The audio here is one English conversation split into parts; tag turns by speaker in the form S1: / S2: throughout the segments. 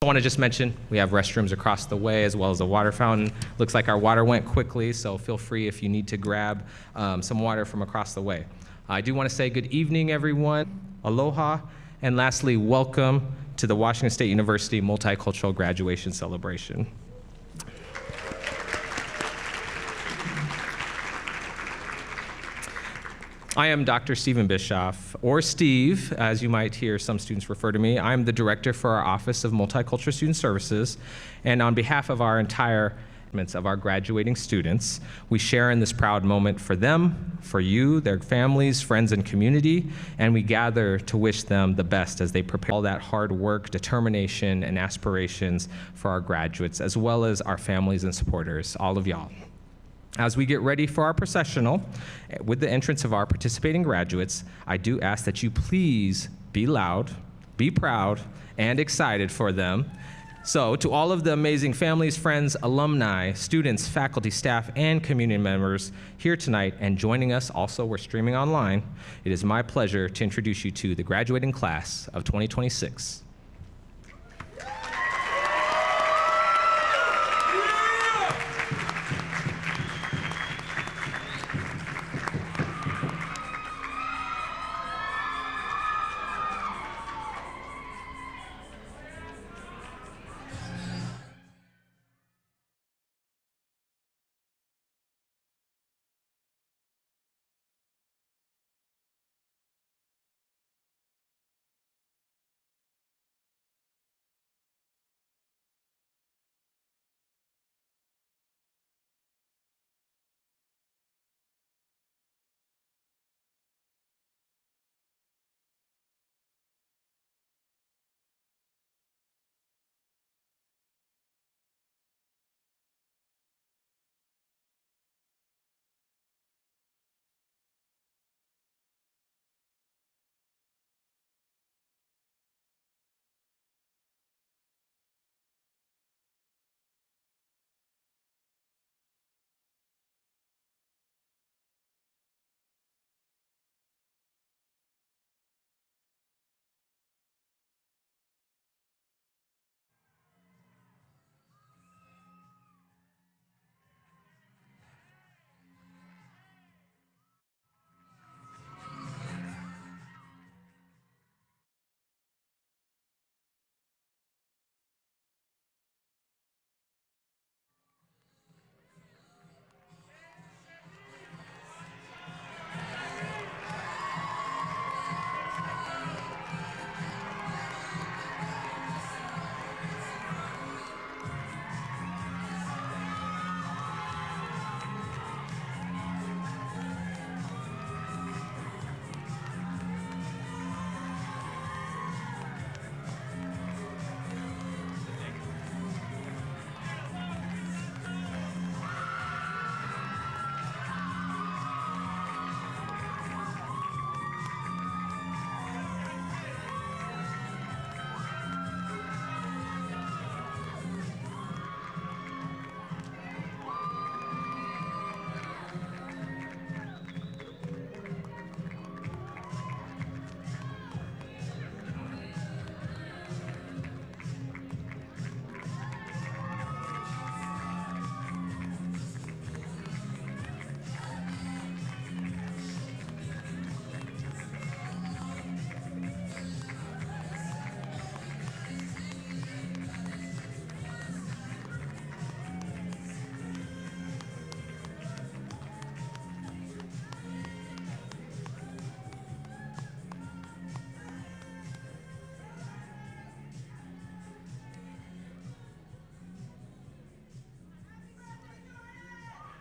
S1: I want to just mention we have restrooms across the way as well as a water fountain. Looks like our water went quickly, so feel free if you need to grab some water from across the way. I do want to say good evening, everyone. Aloha. And lastly, welcome to the Washington State University Multicultural Graduation Celebration. I am Dr. Stephen Bischoff, or Steve, as you might hear some students refer to me. I'm the director for our Office of Multicultural Student Services, and on behalf of our entire of our graduating students, we share in this proud moment for them, for you, their families, friends, and community, and we gather to wish them the best as they prepare all that hard work, determination, and aspirations for our graduates, as well as our families and supporters, all of y'all. As we get ready for our processional, with the entrance of our participating graduates, I do ask that you please be loud, be proud, and excited for them. So, to all of the amazing families, friends, alumni, students, faculty, staff, and community members here tonight and joining us, also we're streaming online, it is my pleasure to introduce you to the graduating class of 2026.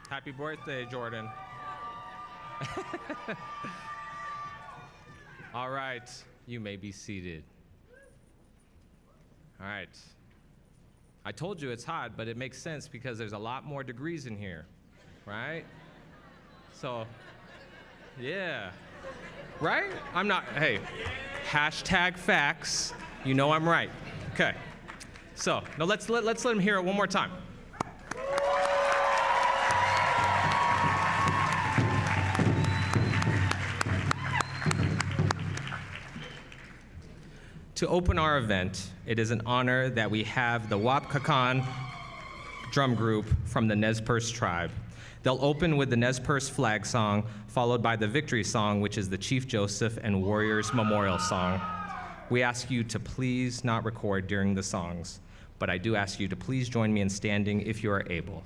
S1: Happy birthday, Jordan. All right, you may be seated. All right. I told you it's hot, but it makes sense because there's a lot more degrees in here, right? So, yeah. Right? I'm not, hey, hashtag facts. You know I'm right. Okay. So, now let's let them hear it one more time. To open our event, it is an honor that we have the Wapkakan drum group from the Nez Perce tribe. They'll open with the Nez Perce flag song, followed by the victory song, which is the Chief Joseph and Warriors Memorial song. We ask you to please not record during the songs, but I do ask you to please join me in standing if you are able.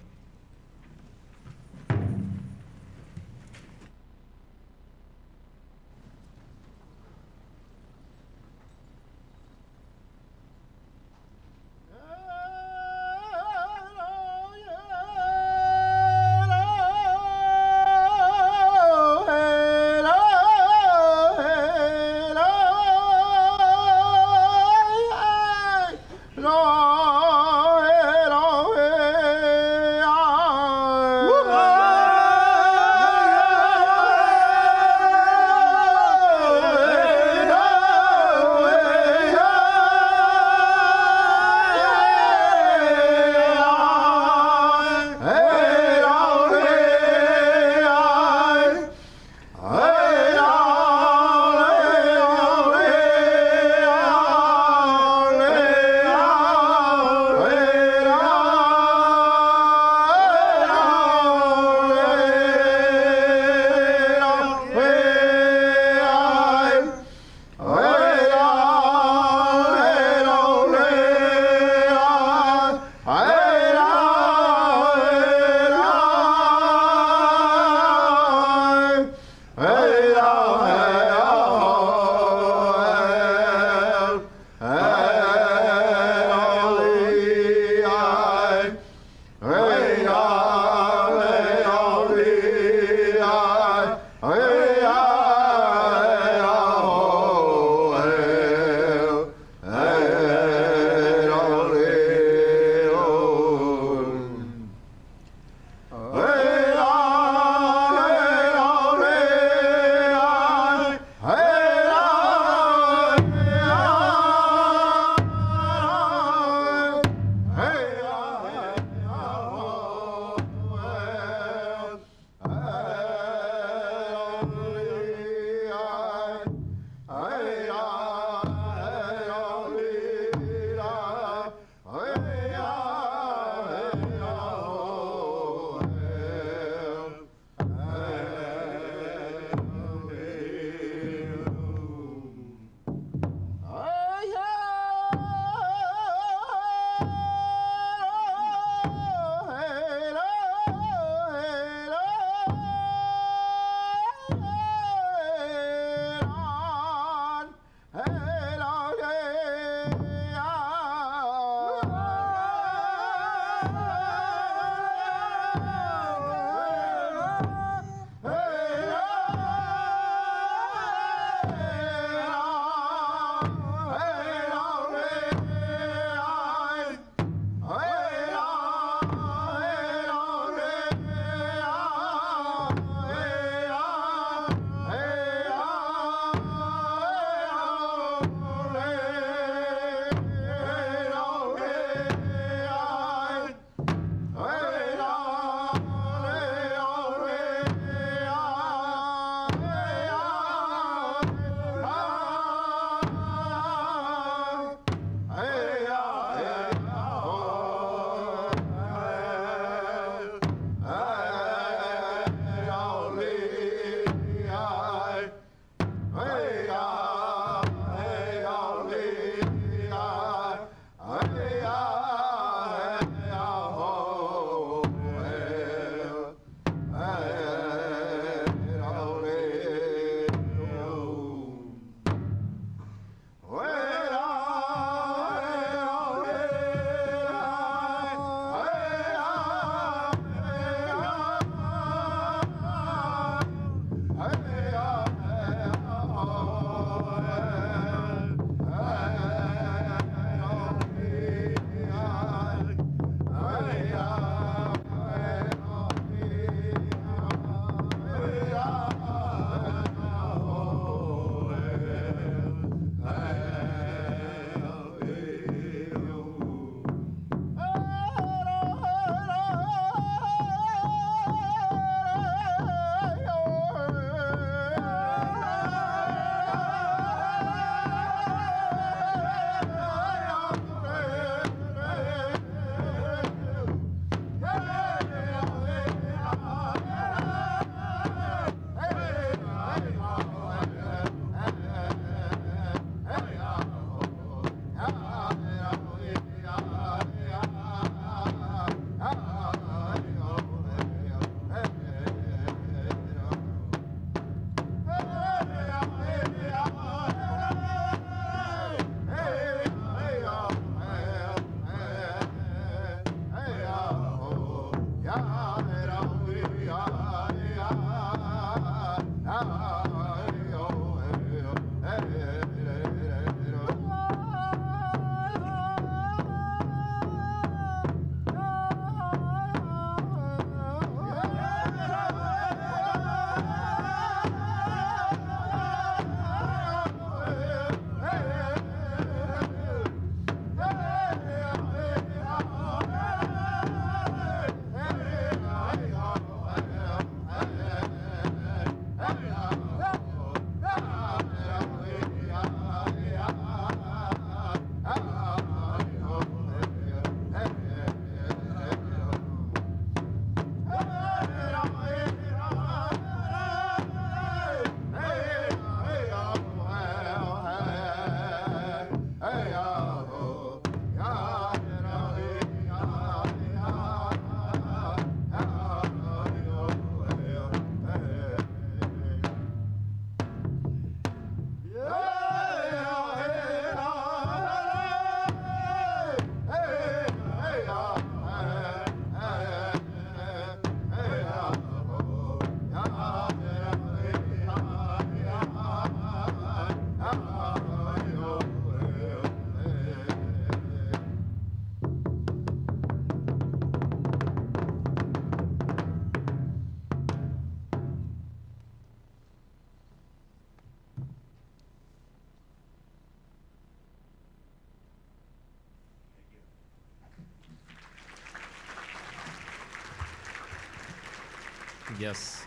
S1: Yes.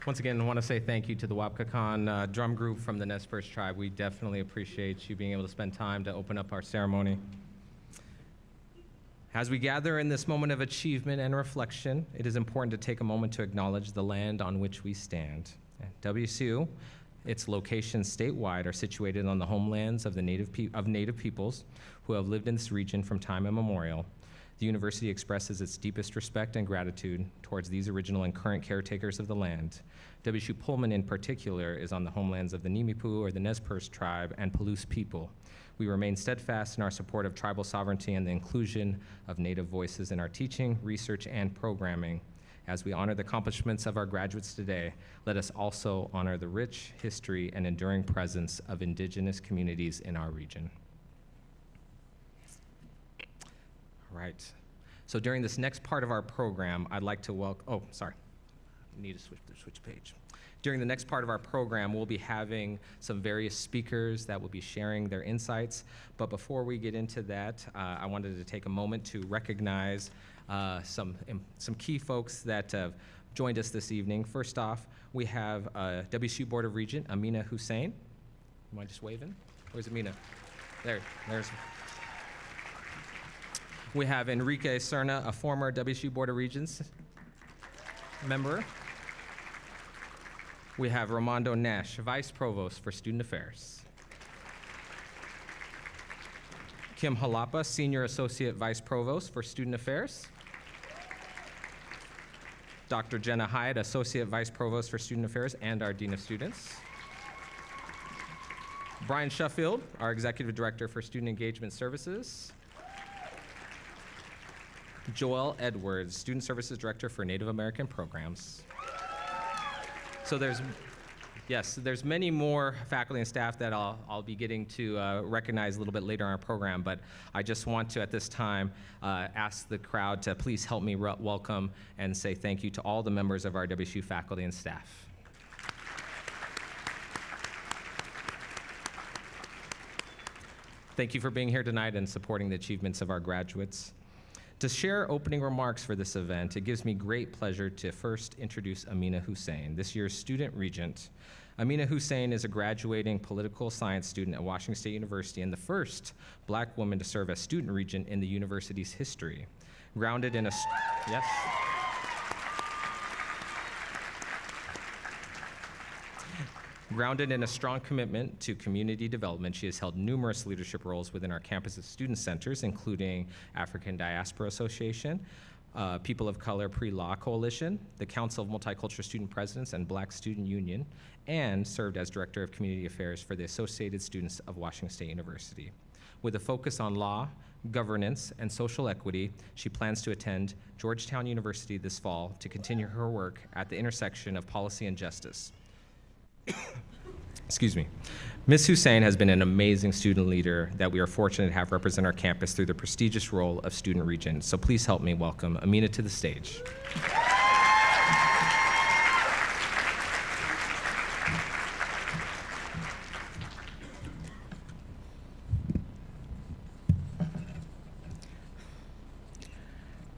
S1: Once again, I want to say thank you to the Wapkakan drum group from the Nez Perce tribe. We definitely appreciate you being able to spend time to open up our ceremony. As we gather in this moment of achievement and reflection, it is important to take a moment to acknowledge the land on which we stand. WSU, its locations statewide, are situated on the homelands of the native peoples who have lived in this region from time immemorial. The university expresses its deepest respect and gratitude towards these original and current caretakers of the land. WSU Pullman in particular is on the homelands of the Nimipu or the Nez Perce tribe and Palouse people. We remain steadfast in our support of tribal sovereignty and the inclusion of Native voices in our teaching, research, and programming. As we honor the accomplishments of our graduates today, let us also honor the rich history and enduring presence of Indigenous communities in our region. All right. So during this next part of our program, I'd like to welcome, oh, sorry, I need to switch page. During the next part of our program, we'll be having some various speakers that will be sharing their insights. But before we get into that, I wanted to take a moment to recognize some key folks that have joined us this evening. First off, we have WSU Board of Regent, Amina Hussein. You mind just waving? Where's Amina? There's. We have Enrique Serna, a former WSU Board of Regents member. We have Ramondo Nash, Vice Provost for Student Affairs. Kim Halapa, Senior Associate Vice Provost for Student Affairs. Dr. Jenna Hyde, Associate Vice Provost for Student Affairs and our Dean of Students. Brian Sheffield, our Executive Director for Student Engagement Services. Joelle Edwards, Student Services Director for Native American Programs. So there's many more faculty and staff that I'll be getting to recognize a little bit later in our program, but I just want to at this time ask the crowd to please help me welcome and say thank you to all the members of our WSU faculty and staff. Thank you for being here tonight and supporting the achievements of our graduates. To share opening remarks for this event, it gives me great pleasure to first introduce Amina Hussein, this year's student regent. Amina Hussein is a graduating political science student at Washington State University and the first Black woman to serve as student regent in the university's history. Grounded in a, yes? Grounded in a strong commitment to community development, she has held numerous leadership roles within our campus's student centers, including African Diaspora Association, People of Color Pre-Law Coalition, the Council of Multicultural Student Presidents and Black Student Union, and served as Director of Community Affairs for the Associated Students of Washington State University. With a focus on law, governance, and social equity, she plans to attend Georgetown University this fall to continue her work at the intersection of policy and justice. Excuse me. Ms. Hussein has been an amazing student leader that we are fortunate to have represent our campus through the prestigious role of student regent. So please help me welcome Amina to the stage.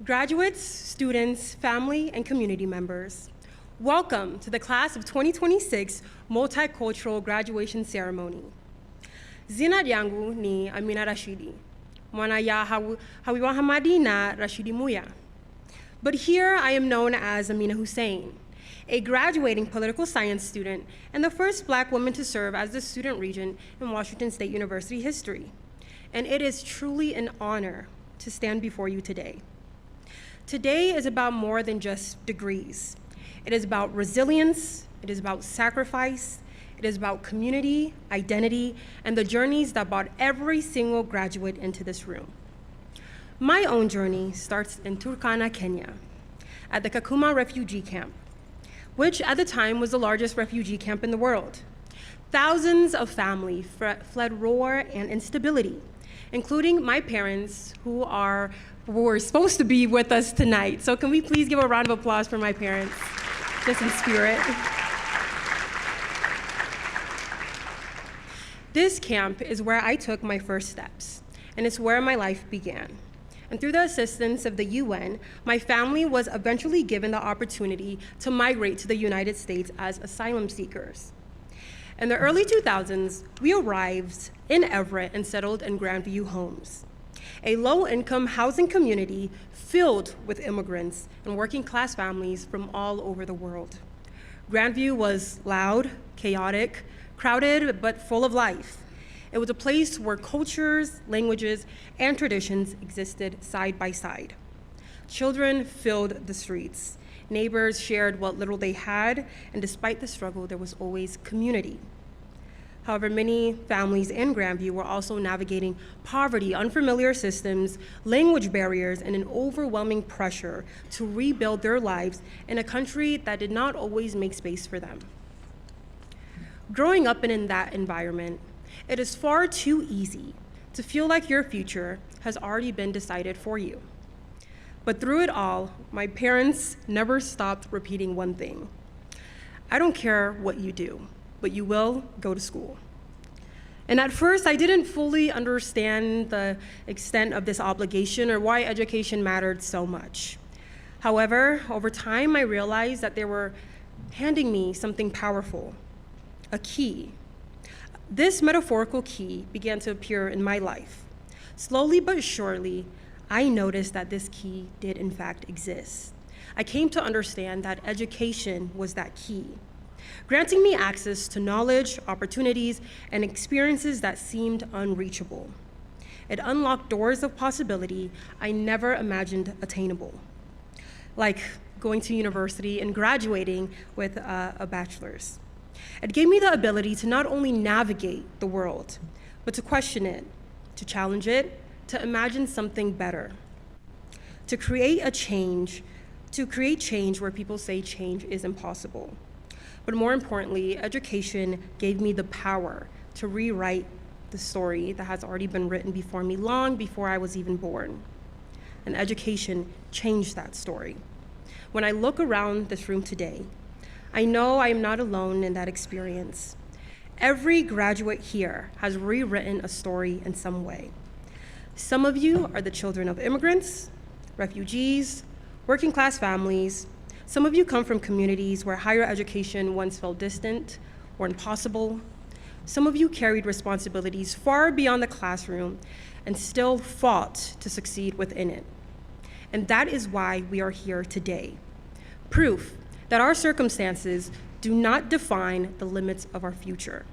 S2: Graduates, students, family, and community members, welcome to the Class of 2026 Multicultural Graduation Ceremony. Zina yangu ni Amina Rashidi, mwana ya hawiwa hamadi na Rashidi Muya. But here I am known as Amina Hussein, a graduating political science student and the first Black woman to serve as the student regent in Washington State University history. And it is truly an honor to stand before you today. Today is about more than just degrees. It is about resilience, it is about sacrifice, it is about community, identity, and the journeys that brought every single graduate into this room. My own journey starts in Turkana, Kenya, at the Kakuma refugee camp, which at the time was the largest refugee camp in the world. Thousands of families fled war and instability, including my parents who were supposed to be with us tonight. So can we please give a round of applause for my parents? Just in spirit. This camp is where I took my first steps, and it's where my life began. and through the assistance of the UN, my family was eventually given the opportunity to migrate to the United States as asylum seekers. In the early 2000s, we arrived in Everett and settled in Grandview Homes, a low-income housing community filled with immigrants and working-class families from all over the world. Grandview was loud, chaotic, crowded, but full of life. It was a place where cultures, languages, and traditions existed side by side. Children filled the streets. Neighbors shared what little they had, and despite the struggle, there was always community. However, many families in Grandview were also navigating poverty, unfamiliar systems, language barriers, and an overwhelming pressure to rebuild their lives in a country that did not always make space for them. Growing up in that environment, it is far too easy to feel like your future has already been decided for you. But through it all, my parents never stopped repeating one thing: I don't care what you do, but you will go to school. And at first, I didn't fully understand the extent of this obligation or why education mattered so much. However, over time, I realized that they were handing me something powerful, a key. This metaphorical key began to appear in my life. Slowly but surely, I noticed that this key did in fact exist. I came to understand that education was that key, granting me access to knowledge, opportunities, and experiences that seemed unreachable. It unlocked doors of possibility I never imagined attainable, like going to university and graduating with a bachelor's. It gave me the ability to not only navigate the world, but to question it, to challenge it, to imagine something better, to create change where people say change is impossible. But more importantly, education gave me the power to rewrite the story that has already been written before me long before I was even born. And education changed that story. When I look around this room today, I know I am not alone in that experience. Every graduate here has rewritten a story in some way. Some of you are the children of immigrants, refugees, working class families. Some of you come from communities where higher education once felt distant or impossible. Some of you carried responsibilities far beyond the classroom and still fought to succeed within it. And that is why we are here today. Proof that our circumstances do not define the limits of our future.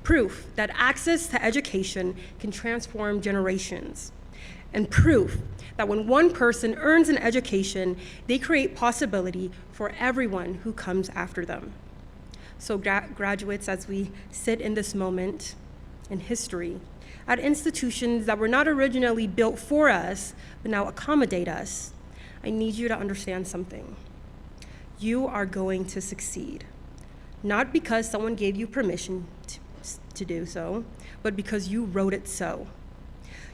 S2: Proof that access to education can transform generations. And proof that when one person earns an education, they create possibility for everyone who comes after them. So graduates, as we sit in this moment in history, at institutions that were not originally built for us, but now accommodate us, I need you to understand something. You are going to succeed, not because someone gave you permission to do so, but because you wrote it so.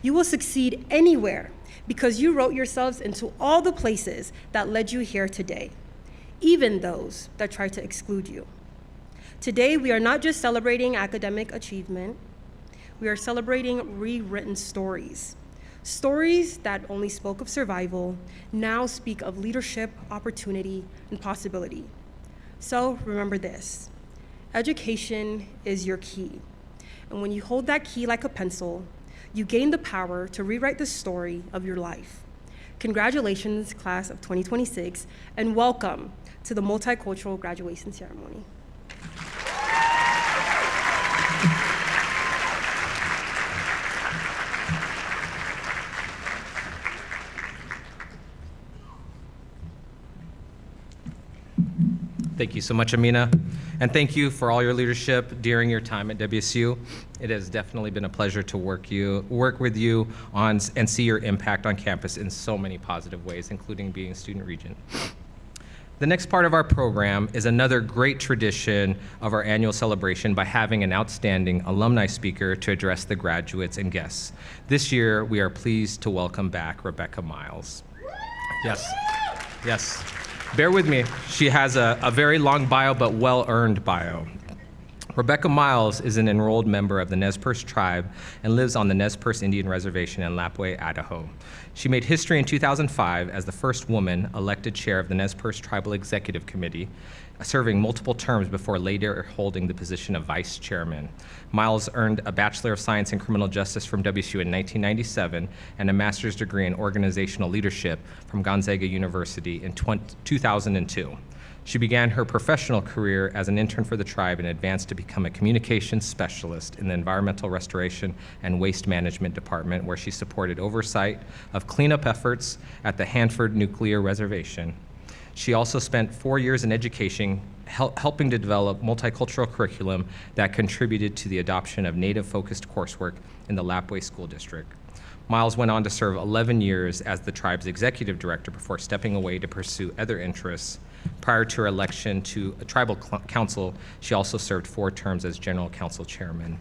S2: You will succeed anywhere because you wrote yourselves into all the places that led you here today, even those that tried to exclude you. Today, we are not just celebrating academic achievement, we are celebrating rewritten stories. Stories that only spoke of survival now speak of leadership, opportunity, and possibility. So remember this: education is your key. And when you hold that key like a pencil, you gain the power to rewrite the story of your life. Congratulations, class of 2026, and welcome to the Multicultural Graduation Ceremony.
S1: Thank you so much, Amina. And thank you for all your leadership during your time at WSU. It has definitely been a pleasure to work with you on and see your impact on campus in so many positive ways, including being student regent. The next part of our program is another great tradition of our annual celebration by having an outstanding alumni speaker to address the graduates and guests. This year, we are pleased to welcome back Rebecca Miles. Yes, yes. Bear with me. She has a very long bio, but well-earned bio. Rebecca Miles is an enrolled member of the Nez Perce tribe and lives on the Nez Perce Indian Reservation in Lapwai, Idaho. She made history in 2005 as the first woman elected chair of the Nez Perce Tribal Executive Committee, serving multiple terms before later holding the position of vice chairman. Miles earned a Bachelor of Science in Criminal Justice from WSU in 1997 and a master's degree in organizational leadership from Gonzaga University in 2002. She began her professional career as an intern for the tribe and advanced to become a communications specialist in the Environmental Restoration and Waste Management Department, where she supported oversight of cleanup efforts at the Hanford Nuclear Reservation. She also spent 4 years in education, helping to develop multicultural curriculum that contributed to the adoption of Native-focused coursework in the Lapwai School District. Miles went on to serve 11 years as the tribe's executive director before stepping away to pursue other interests. Prior to her election to a tribal council, she also served 4 terms as general council chairman.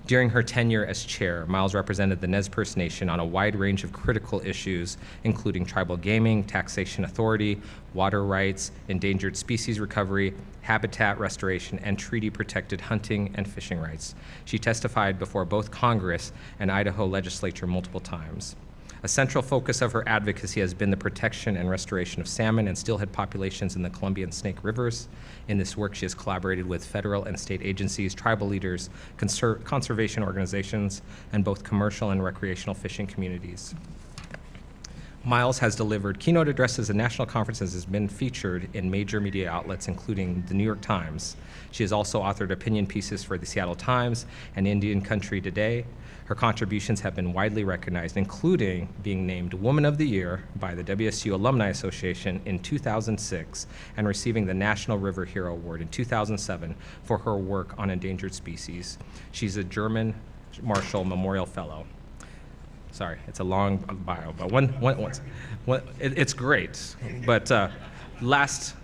S1: During her tenure as chair, Miles represented the Nez Perce Nation on a wide range of critical issues, including tribal gaming, taxation authority, water rights, endangered species recovery, habitat restoration, and treaty-protected hunting and fishing rights. She testified before both Congress and Idaho legislature multiple times. A central focus of her advocacy has been the protection and restoration of salmon and steelhead populations in the Columbia and Snake Rivers. In this work, she has collaborated with federal and state agencies, tribal leaders, conservation organizations, and both commercial and recreational fishing communities. Miles has delivered keynote addresses at national conferences, has been featured in major media outlets, including the New York Times. She has also authored opinion pieces for the Seattle Times and Indian Country Today. Her contributions have been widely recognized, including being named Woman of the Year by the WSU Alumni Association in 2006 and receiving the National River Hero Award in 2007 for her work on endangered species. She's a German Marshall Memorial Fellow. Sorry, it's a long bio, but it's great. But the last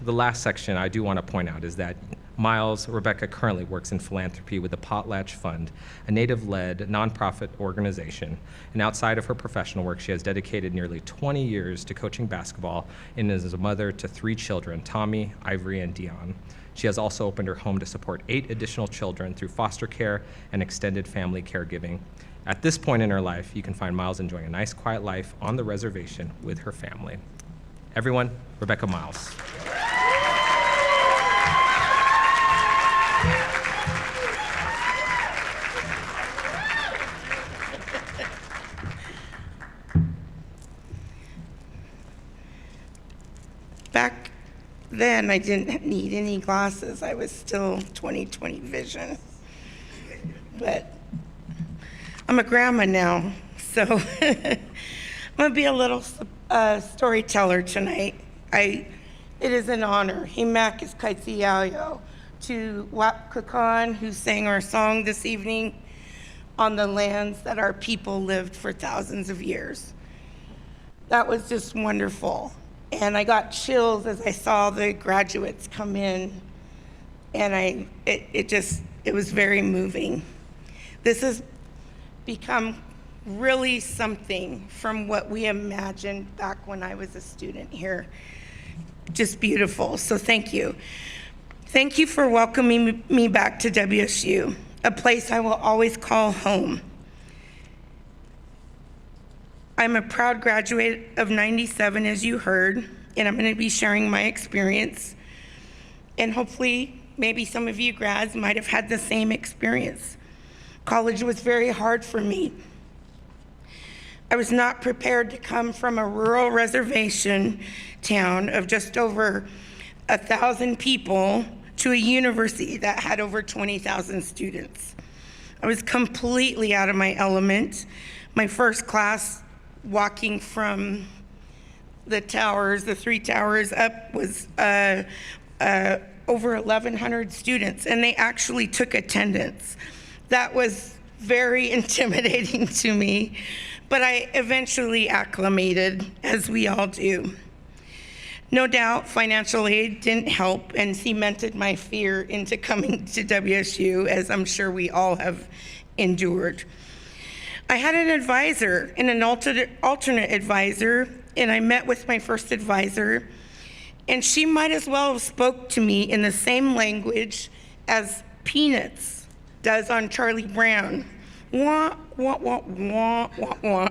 S1: section I do want to point out is that Rebecca currently works in philanthropy with the Potlatch Fund, a Native-led nonprofit organization. And outside of her professional work, she has dedicated nearly 20 years to coaching basketball and is a mother to 3 children, Tommy, Ivory, and Dion. She has also opened her home to support 8 additional children through foster care and extended family caregiving. At this point in her life, you can find Miles enjoying a nice, quiet life on the reservation with her family. Everyone, Rebecca Miles.
S3: Back then, I didn't need any glasses. I was still 20/20 vision. But I'm a grandma now, so I'm gonna be a little storyteller tonight. It is an honor. Himak is Kaitsiyayo to Wap Kakan, who sang our song this evening on the lands that our people lived for thousands of years. That was just wonderful. And I got chills as I saw the graduates come in, and it was very moving. This has become really something from what we imagined back when I was a student here. Just beautiful, so thank you. Thank you for welcoming me back to WSU, a place I will always call home. I'm a proud graduate of '97, as you heard, and I'm going to be sharing my experience. And hopefully, maybe some of you grads might have had the same experience. College was very hard for me. I was not prepared to come from a rural reservation town of just over 1,000 people to a university that had over 20,000 students. I was completely out of my element. My first class, walking from the towers, the 3 towers up, was over 1,100 students, and they actually took attendance. That was very intimidating to me, but I eventually acclimated, as we all do. No doubt financial aid didn't help and cemented my fear into coming to WSU, as I'm sure we all have endured. I had an advisor and an alternate advisor, and I met with my first advisor, and she might as well have spoke to me in the same language as Peanuts does on Charlie Brown. Wah, wah, wah, wah, wah, wah.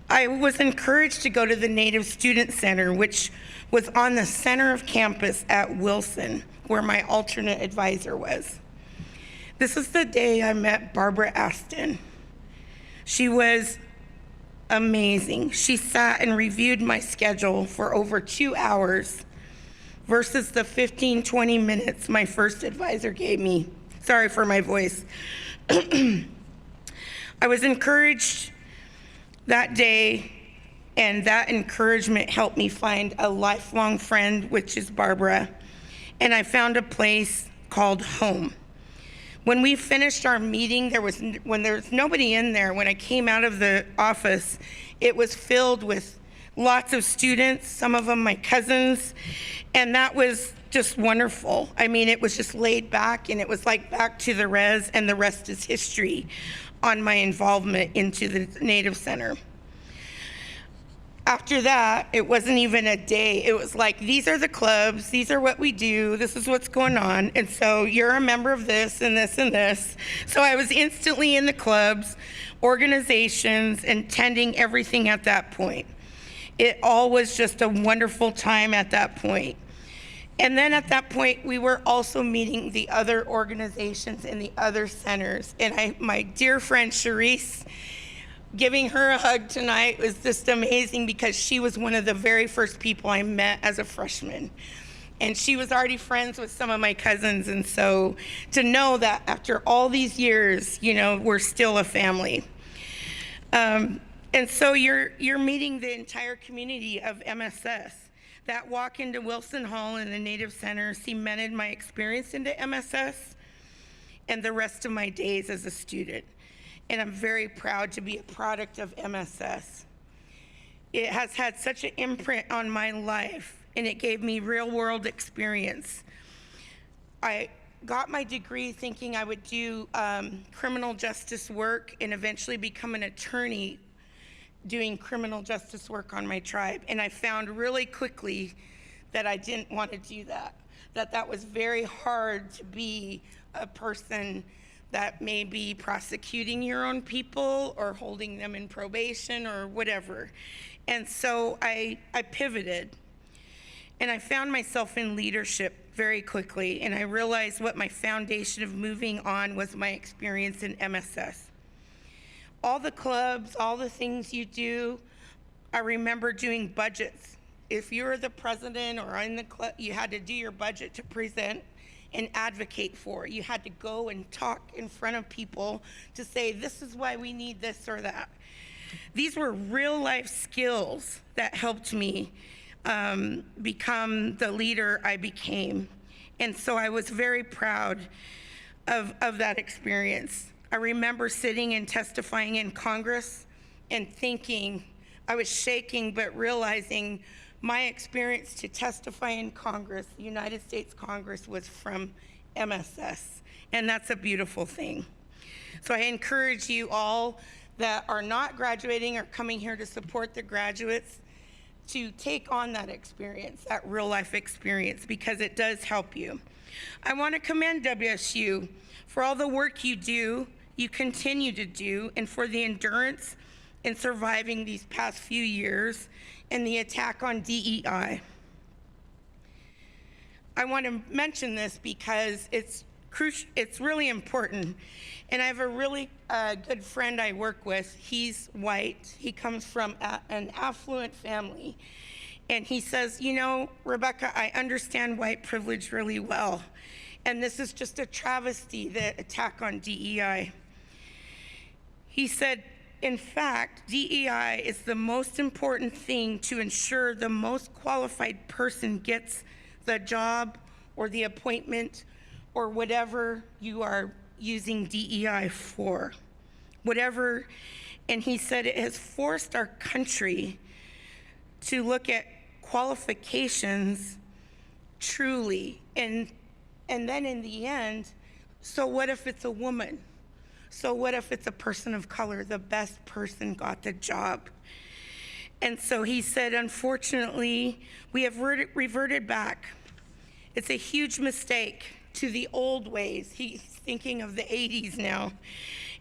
S3: I was encouraged to go to the Native Student Center, which was on the center of campus at Wilson, where my alternate advisor was. This is the day I met Barbara Aston. She was amazing. She sat and reviewed my schedule for over 2 hours versus the 15, 20 minutes my first advisor gave me. Sorry for my voice. I was encouraged that day, and that encouragement helped me find a lifelong friend, which is Barbara, and I found a place called home. When we finished our meeting, when there was nobody in there, when I came out of the office, it was filled with lots of students, some of them my cousins, and that was just wonderful. I mean, it was just laid back, and it was like back to the res, and the rest is history on my involvement into the Native Center. After that, it wasn't even a day. It was like, these are the clubs, these are what we do, this is what's going on, and so you're a member of this and this and this. So I was instantly in the clubs, organizations, and tending everything at that point. It all was just a wonderful time at that point. And then at that point, we were also meeting the other organizations and the other centers. And my dear friend Charisse, giving her a hug tonight was just amazing because she was one of the very first people I met as a freshman. And she was already friends with some of my cousins. And so to know that after all these years, you know, we're still a family. And so you're meeting the entire community of MSS. That walk into Wilson Hall in the Native Center cemented my experience into MSS and the rest of my days as a student. And I'm very proud to be a product of MSS. It has had such an imprint on my life, and it gave me real world experience. I got my degree thinking I would do criminal justice work and eventually become an attorney doing criminal justice work on my tribe. And I found really quickly that I didn't want to do that, that was very hard to be a person that may be prosecuting your own people or holding them in probation or whatever. And so I pivoted, and I found myself in leadership very quickly, and I realized what my foundation of moving on was my experience in MSS. All the clubs, all the things you do, I remember doing budgets. If you were the president or in the club, you had to do your budget to present and advocate for. You had to go and talk in front of people to say, this is why we need this or that. These were real life skills that helped me become the leader I became. And so I was very proud of that experience. I remember sitting and testifying in Congress and thinking, I was shaking, but realizing my experience to testify in Congress, the United States Congress, was from MSS, and that's a beautiful thing. So I encourage you all that are not graduating or coming here to support the graduates to take on that experience, that real life experience, because it does help you. I want to commend WSU for all the work you do, you continue to do, and for the endurance in surviving these past few years and the attack on DEI. I want to mention this because it's really important. And I have a really good friend I work with. He's white. He comes from an affluent family. And he says, you know, Rebecca, I understand white privilege really well. And this is just a travesty, the attack on DEI. He said, in fact, DEI is the most important thing to ensure the most qualified person gets the job or the appointment or whatever you are using DEI for. Whatever, and he said it has forced our country to look at qualifications truly. And then in the end, so what if it's a woman? So what if it's a person of color? The best person got the job. And so he said, unfortunately, we have reverted back. It's a huge mistake to the old ways. He's thinking of the 80s now.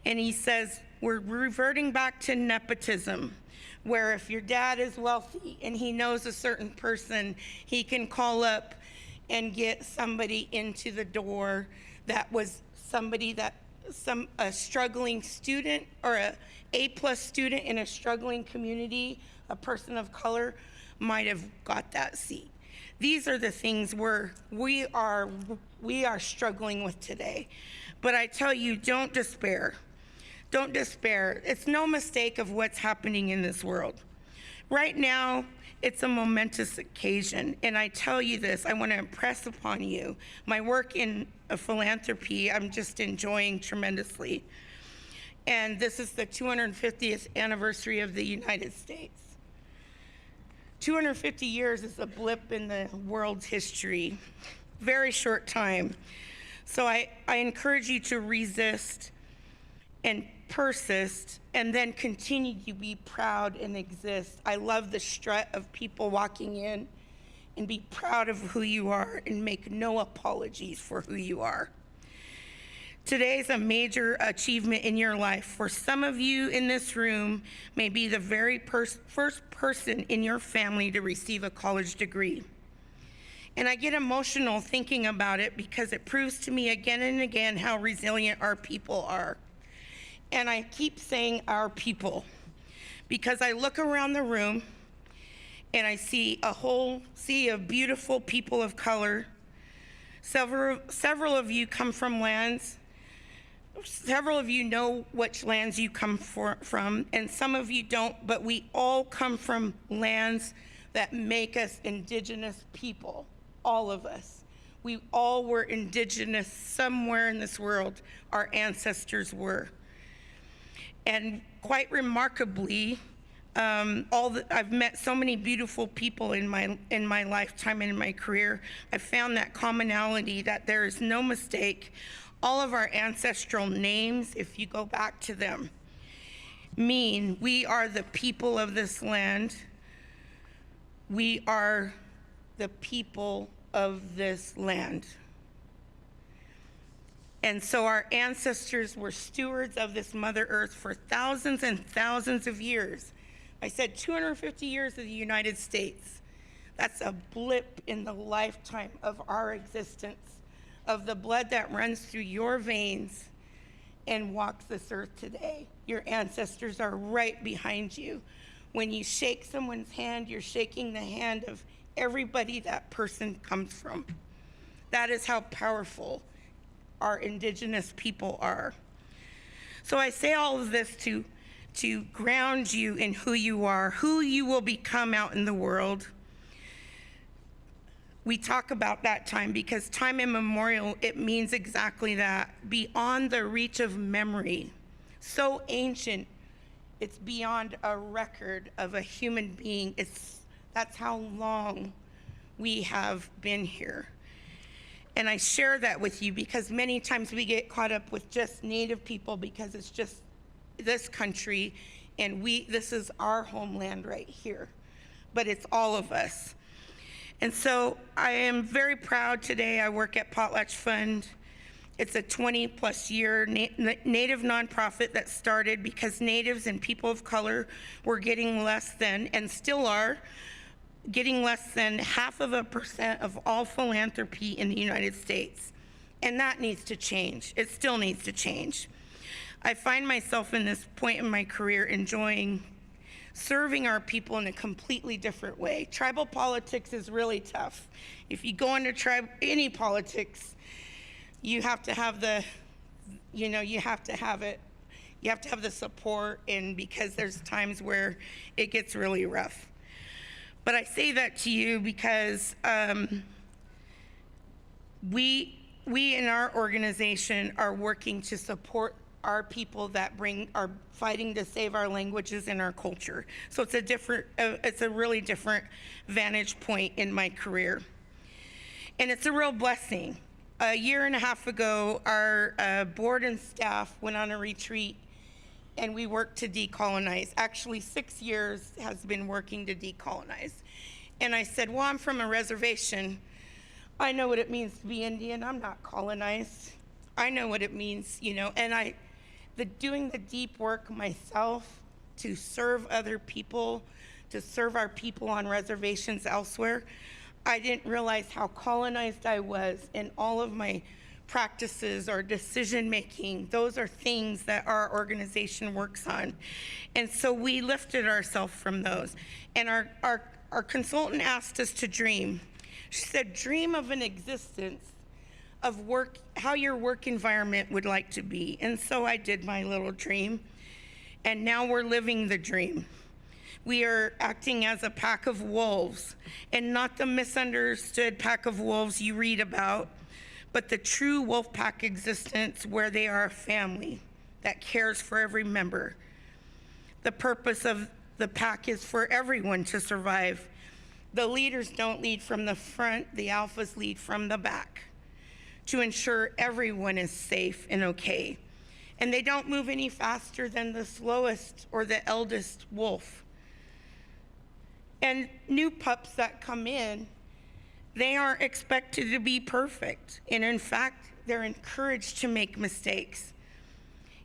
S3: And he says, we're reverting back to nepotism, where if your dad is wealthy and he knows a certain person, he can call up and get somebody into the door that was somebody that a struggling student or a A+ student in a struggling community, a person of color, might have got that seat. These are the things we are struggling with today. But I tell you, don't despair. Don't despair. It's no mistake of what's happening in this world. Right now, it's a momentous occasion, and I tell you this, I want to impress upon you, my work in philanthropy, I'm just enjoying tremendously. And this is the 250th anniversary of the United States. 250 years is a blip in the world's history, very short time. So I encourage you to resist and persist, and then continue to be proud and exist. I love the strut of people walking in, and be proud of who you are and make no apologies for who you are. Today is a major achievement in your life. For some of you in this room, may be the very first person in your family to receive a college degree. And I get emotional thinking about it because it proves to me again and again how resilient our people are. And I keep saying our people because I look around the room and I see a whole sea of beautiful people of color. Several of you come from lands. Several of you know which lands you come from, and some of you don't, but we all come from lands that make us indigenous people, all of us. We all were indigenous somewhere in this world. Our ancestors were. And quite remarkably, I've met so many beautiful people in my lifetime and in my career. I found that commonality, that there is no mistake. All of our ancestral names, if you go back to them, mean we are the people of this land. We are the people of this land. And so our ancestors were stewards of this Mother Earth for thousands and thousands of years. I said 250 years of the United States. That's a blip in the lifetime of our existence, of the blood that runs through your veins and walks this earth today. Your ancestors are right behind you. When you shake someone's hand, you're shaking the hand of everybody that person comes from. That is how powerful our indigenous people are. So I say all of this to ground you in who you are, who you will become out in the world. We talk about that time because time immemorial, it means exactly that. Beyond the reach of memory. So ancient, it's beyond a record of a human being. That's how long we have been here. And I share that with you because many times we get caught up with just Native people because it's just this country and this is our homeland right here. But it's all of us. And so I am very proud today. I work at Potlatch Fund. It's a 20+ year Native nonprofit that started because Natives and people of color were getting less than, and still are, getting less than 0.5% of all philanthropy in the United States. And that needs to change. It still needs to change. I find myself in this point in my career enjoying serving our people in a completely different way. Tribal politics is really tough. If you go into any politics, you have to have you have to have it. You have to have the support, and because there's times where it gets really rough. But I say that to you because we in our organization are working to support our people that are fighting to save our languages and our culture. So it's a really different vantage point in my career. And it's a real blessing. A year and a half ago, our board and staff went on a retreat and we worked to decolonize. Actually, 6 years has been working to decolonize. And I said, well, I'm from a reservation. I know what it means to be Indian. I'm not colonized. I know what it means, and doing the deep work myself to serve other people, to serve our people on reservations elsewhere, I didn't realize how colonized I was in all of my practices or decision making. Those are things that our organization works on. And so we lifted ourselves from those. And our consultant asked us to dream. She said, dream of an existence of work, how your work environment would like to be. And so I did my little dream. And now we're living the dream. We are acting as a pack of wolves, and not the misunderstood pack of wolves you read about, but the true wolf pack existence where they are a family that cares for every member. The purpose of the pack is for everyone to survive. The leaders don't lead from the front, the alphas lead from the back to ensure everyone is safe and okay. And they don't move any faster than the slowest or the eldest wolf. And new pups that come in, they aren't expected to be perfect. And in fact, they're encouraged to make mistakes.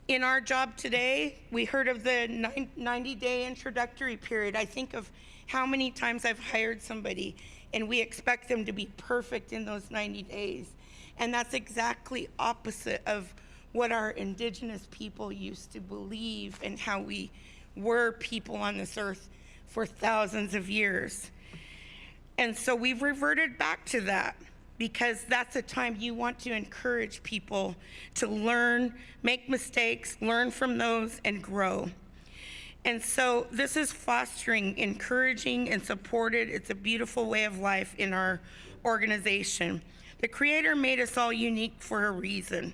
S3: In our job today, we heard of the 90-day introductory period. I think of how many times I've hired somebody and we expect them to be perfect in those 90 days. And that's exactly opposite of what our indigenous people used to believe and how we were people on this earth for thousands of years. And so we've reverted back to that because that's a time you want to encourage people to learn, make mistakes, learn from those, and grow. And so this is fostering, encouraging, and supported. It's a beautiful way of life in our organization. The Creator made us all unique for a reason.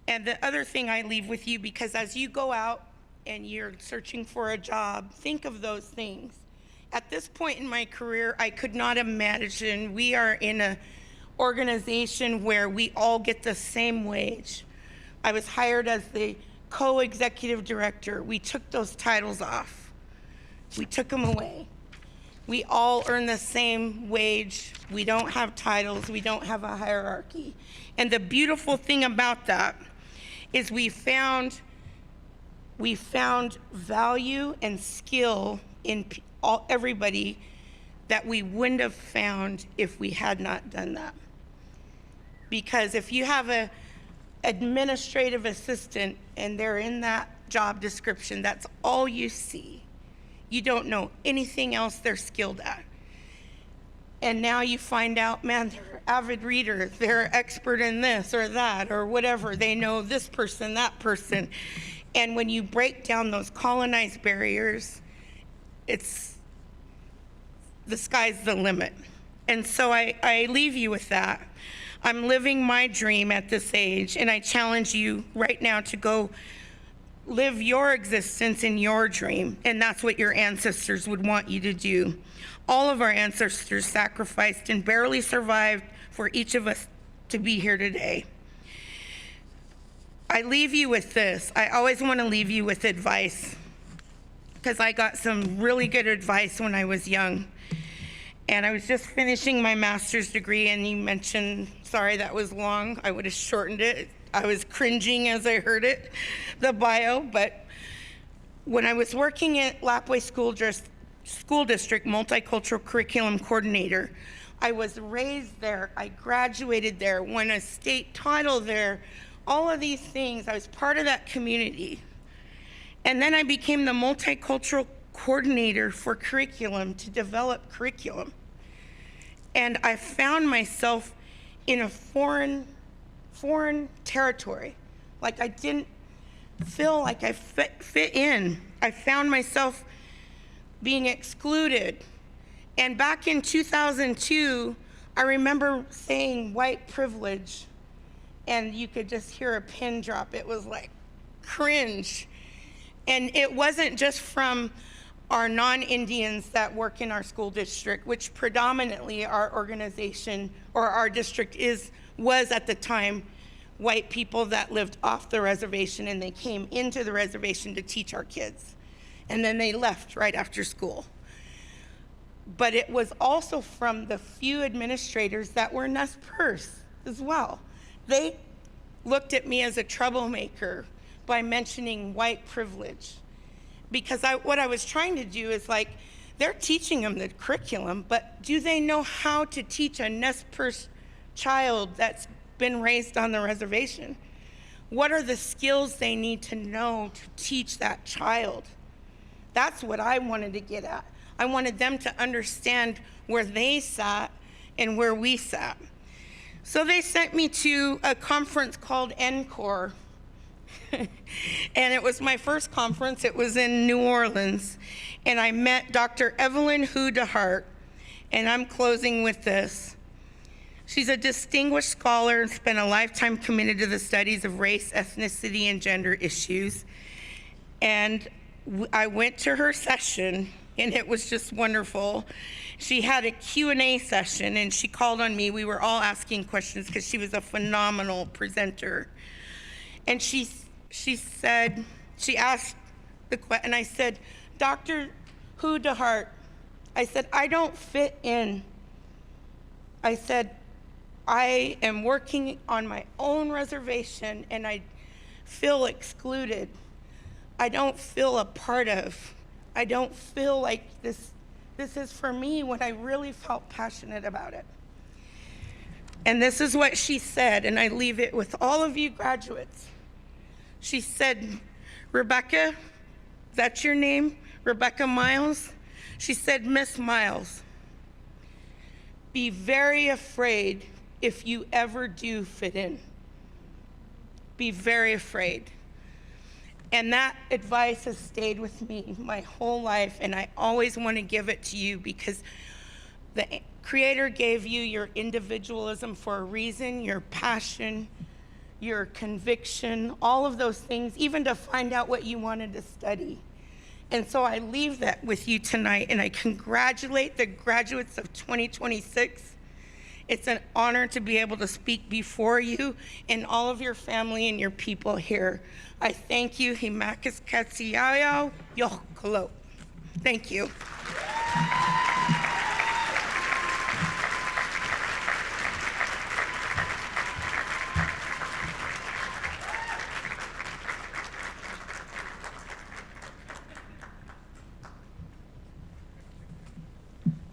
S3: And the other thing I leave with you, because as you go out and you're searching for a job, think of those things. At this point in my career, I could not imagine we are in an organization where we all get the same wage. I was hired as the co-executive director. We took those titles off. We took them away. We all earn the same wage. We don't have titles. We don't have a hierarchy. And the beautiful thing about that is we found value and skill in everybody that we wouldn't have found if we had not done that. Because if you have an administrative assistant and they're in that job description, that's all you see. You don't know anything else they're skilled at. And now you find out, man, they're an avid reader, they're expert in this or that or whatever. They know this person, that person. And when you break down those colonized barriers, it's the sky's the limit. And so I leave you with that. I'm living my dream at this age, and I challenge you right now to go live your existence in your dream, and that's what your ancestors would want you to do. All of our ancestors sacrificed and barely survived for each of us to be here today. I leave you with this. I always want to leave you with advice, because I got some really good advice when I was young. And I was just finishing my master's degree, and you mentioned, sorry that was long, I would have shortened it. I was cringing as I heard it, the bio, but when I was working at Lapwai School District Multicultural Curriculum Coordinator, I was raised there, I graduated there, won a state title there, all of these things. I was part of that community. And then I became the multicultural coordinator for curriculum to develop curriculum. And I found myself in a foreign territory. Like I didn't feel like I fit in. I found myself being excluded. And back in 2002, I remember saying white privilege, and you could just hear a pin drop. It was like cringe. And it wasn't just from our non-Indians that work in our school district, which predominantly our organization or our district was at the time white people that lived off the reservation, and they came into the reservation to teach our kids. And then they left right after school. but it was also from the few administrators that were Nez Perce as well. They looked at me as a troublemaker by mentioning white privilege. Because what I was trying to do is like, they're teaching them the curriculum, but do they know how to teach a Nez Perce child that's been raised on the reservation? What are the skills they need to know to teach that child? That's what I wanted to get at. I wanted them to understand where they sat and where we sat. So they sent me to a conference called NCORE. And it was my first conference. It was in New Orleans. And I met Dr. Evelyn Hu DeHart. And I'm closing with this. She's a distinguished scholar and spent a lifetime committed to the studies of race, ethnicity, and gender issues. And I went to her session, and it was just wonderful. She had a Q&A session, and she called on me. We were all asking questions because she was a phenomenal presenter. And she asked the question, and I said, Dr. Hu DeHart, I said, I don't fit in. I said, I am working on my own reservation, and I feel excluded. I don't feel a part of. I don't feel like this is for me when I really felt passionate about it. And this is what she said, and I leave it with all of you graduates. She said, Rebecca, that's your name? Rebecca Miles? She said, Miss Miles, be very afraid if you ever do fit in. Be very afraid. And that advice has stayed with me my whole life, and I always want to give it to you because the Creator gave you your individualism for a reason, your passion, your conviction, all of those things, even to find out what you wanted to study. And so I leave that with you tonight, and I congratulate the graduates of 2026. It's an honor to be able to speak before you and all of your family and your people here. I thank you. Himakis Katsiyayo Yokolo. Thank you.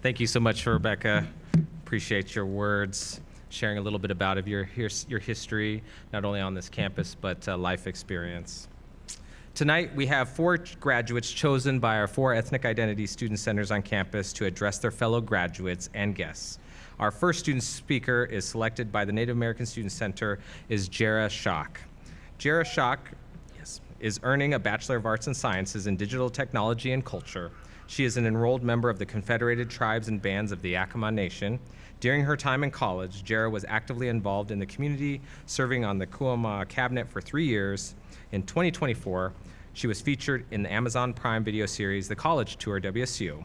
S1: Thank you so much, Rebecca. Appreciate your words, sharing a little bit about your history, not only on this campus, but life experience. Tonight, we have 4 graduates chosen by our 4 ethnic identity student centers on campus to address their fellow graduates and guests. Our first student speaker is selected by the Native American Student Center is Jara Schock. Jara Schock is earning a Bachelor of Arts and Sciences in Digital Technology and Culture. She is an enrolled member of the Confederated Tribes and Bands of the Yakama Nation. During her time in college, Jara was actively involved in the community, serving on the Kuama cabinet for 3 years. In 2024, she was featured in the Amazon Prime video series, The College Tour WSU.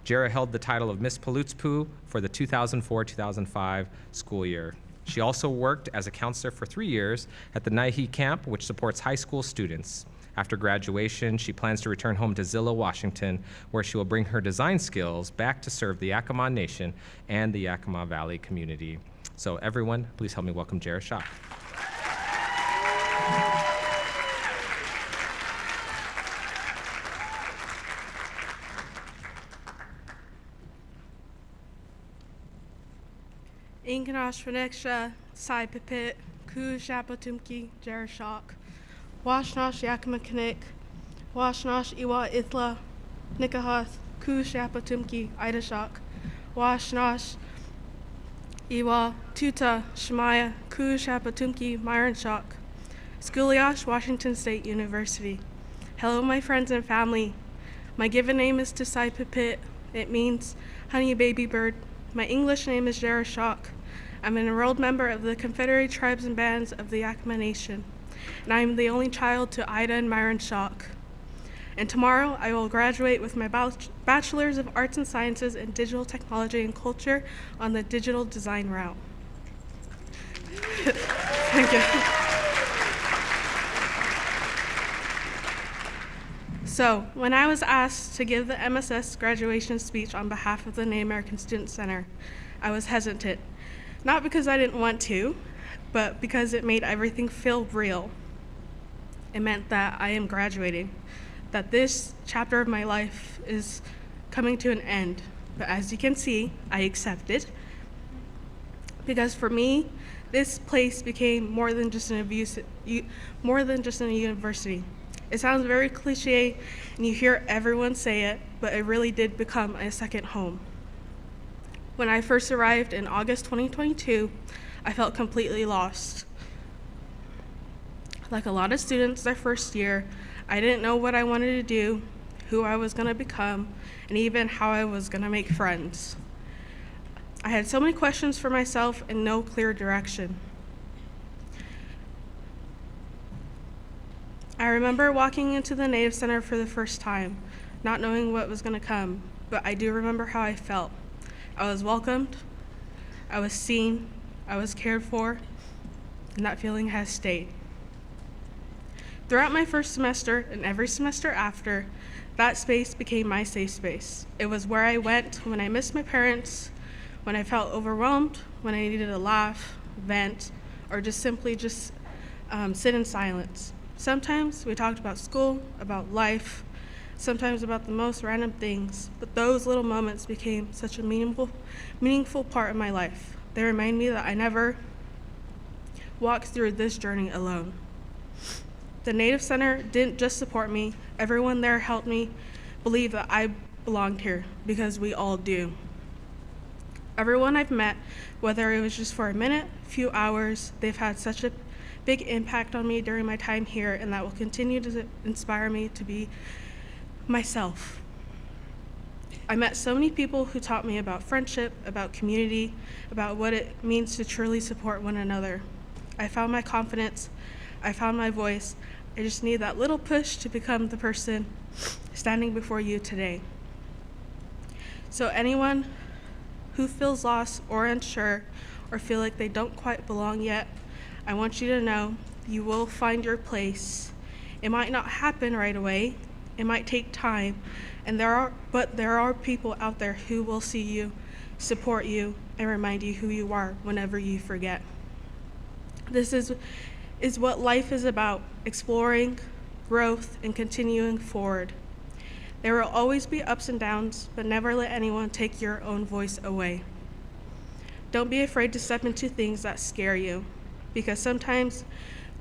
S1: Jara held the title of Miss Palutzpu for the 2004-2005 school year. She also worked as a counselor for 3 years at the Naihi camp, which supports high school students. After graduation, she plans to return home to Zillow, Washington, where she will bring her design skills back to serve the Yakama Nation and the Yakama Valley community. So everyone, please help me welcome Jara Schock.
S4: Inkanash Phonexa, Sai Pipit, Ku Shapatumki, Jara Schock. Washnosh Yakama Kanik, Washnosh Iwa Ithla, Nikahath, Ku Shapatumki, Ida Schock. Washnosh Iwa Tuta, Shemaya, Ku Shapatumki, Myron Schock. Schooliosh, Washington State University. Hello, my friends and family. My given name is Tisai Pipit. It means honey baby bird. My English name is Jara Schock. I'm an enrolled member of the Confederated Tribes and Bands of the Yakama Nation, and I am the only child to Ida and Myron Schock. And tomorrow, I will graduate with my Bachelor's of Arts and Sciences in Digital Technology and Culture on the digital design route. Thank you. So, when I was asked to give the MSS graduation speech on behalf of the Native American Student Center, I was hesitant. Not because I didn't want to, but because it made everything feel real. It meant that I am graduating, that this chapter of my life is coming to an end. But as you can see, I accepted. Because for me, this place became more than just a university. It sounds very cliche, and you hear everyone say it, but it really did become a second home. When I first arrived in August 2022, I felt completely lost. Like a lot of students their first year, I didn't know what I wanted to do, who I was going to become, and even how I was going to make friends. I had so many questions for myself and no clear direction. I remember walking into the Native Center for the first time, not knowing what was going to come, but I do remember how I felt. I was welcomed, I was seen, I was cared for, and that feeling has stayed. Throughout my first semester and every semester after, that space became my safe space. It was where I went when I missed my parents, when I felt overwhelmed, when I needed to laugh, vent, or just simply sit in silence. Sometimes we talked about school, about life, sometimes about the most random things, but those little moments became such a meaningful part of my life. They remind me that I never walked through this journey alone. The Native Center didn't just support me, everyone there helped me believe that I belonged here, because we all do. Everyone I've met, whether it was just for a minute, few hours, they've had such a big impact on me during my time here, and that will continue to inspire me to be myself. I met so many people who taught me about friendship, about community, about what it means to truly support one another. I found my confidence, I found my voice. I just need that little push to become the person standing before you today. So anyone who feels lost or unsure or feel like they don't quite belong yet, I want you to know you will find your place. It might not happen right away, it might take time, but there are people out there who will see you, support you, and remind you who you are whenever you forget. This is what life is about, exploring, growth, and continuing forward. There will always be ups and downs, but never let anyone take your own voice away. Don't be afraid to step into things that scare you, because sometimes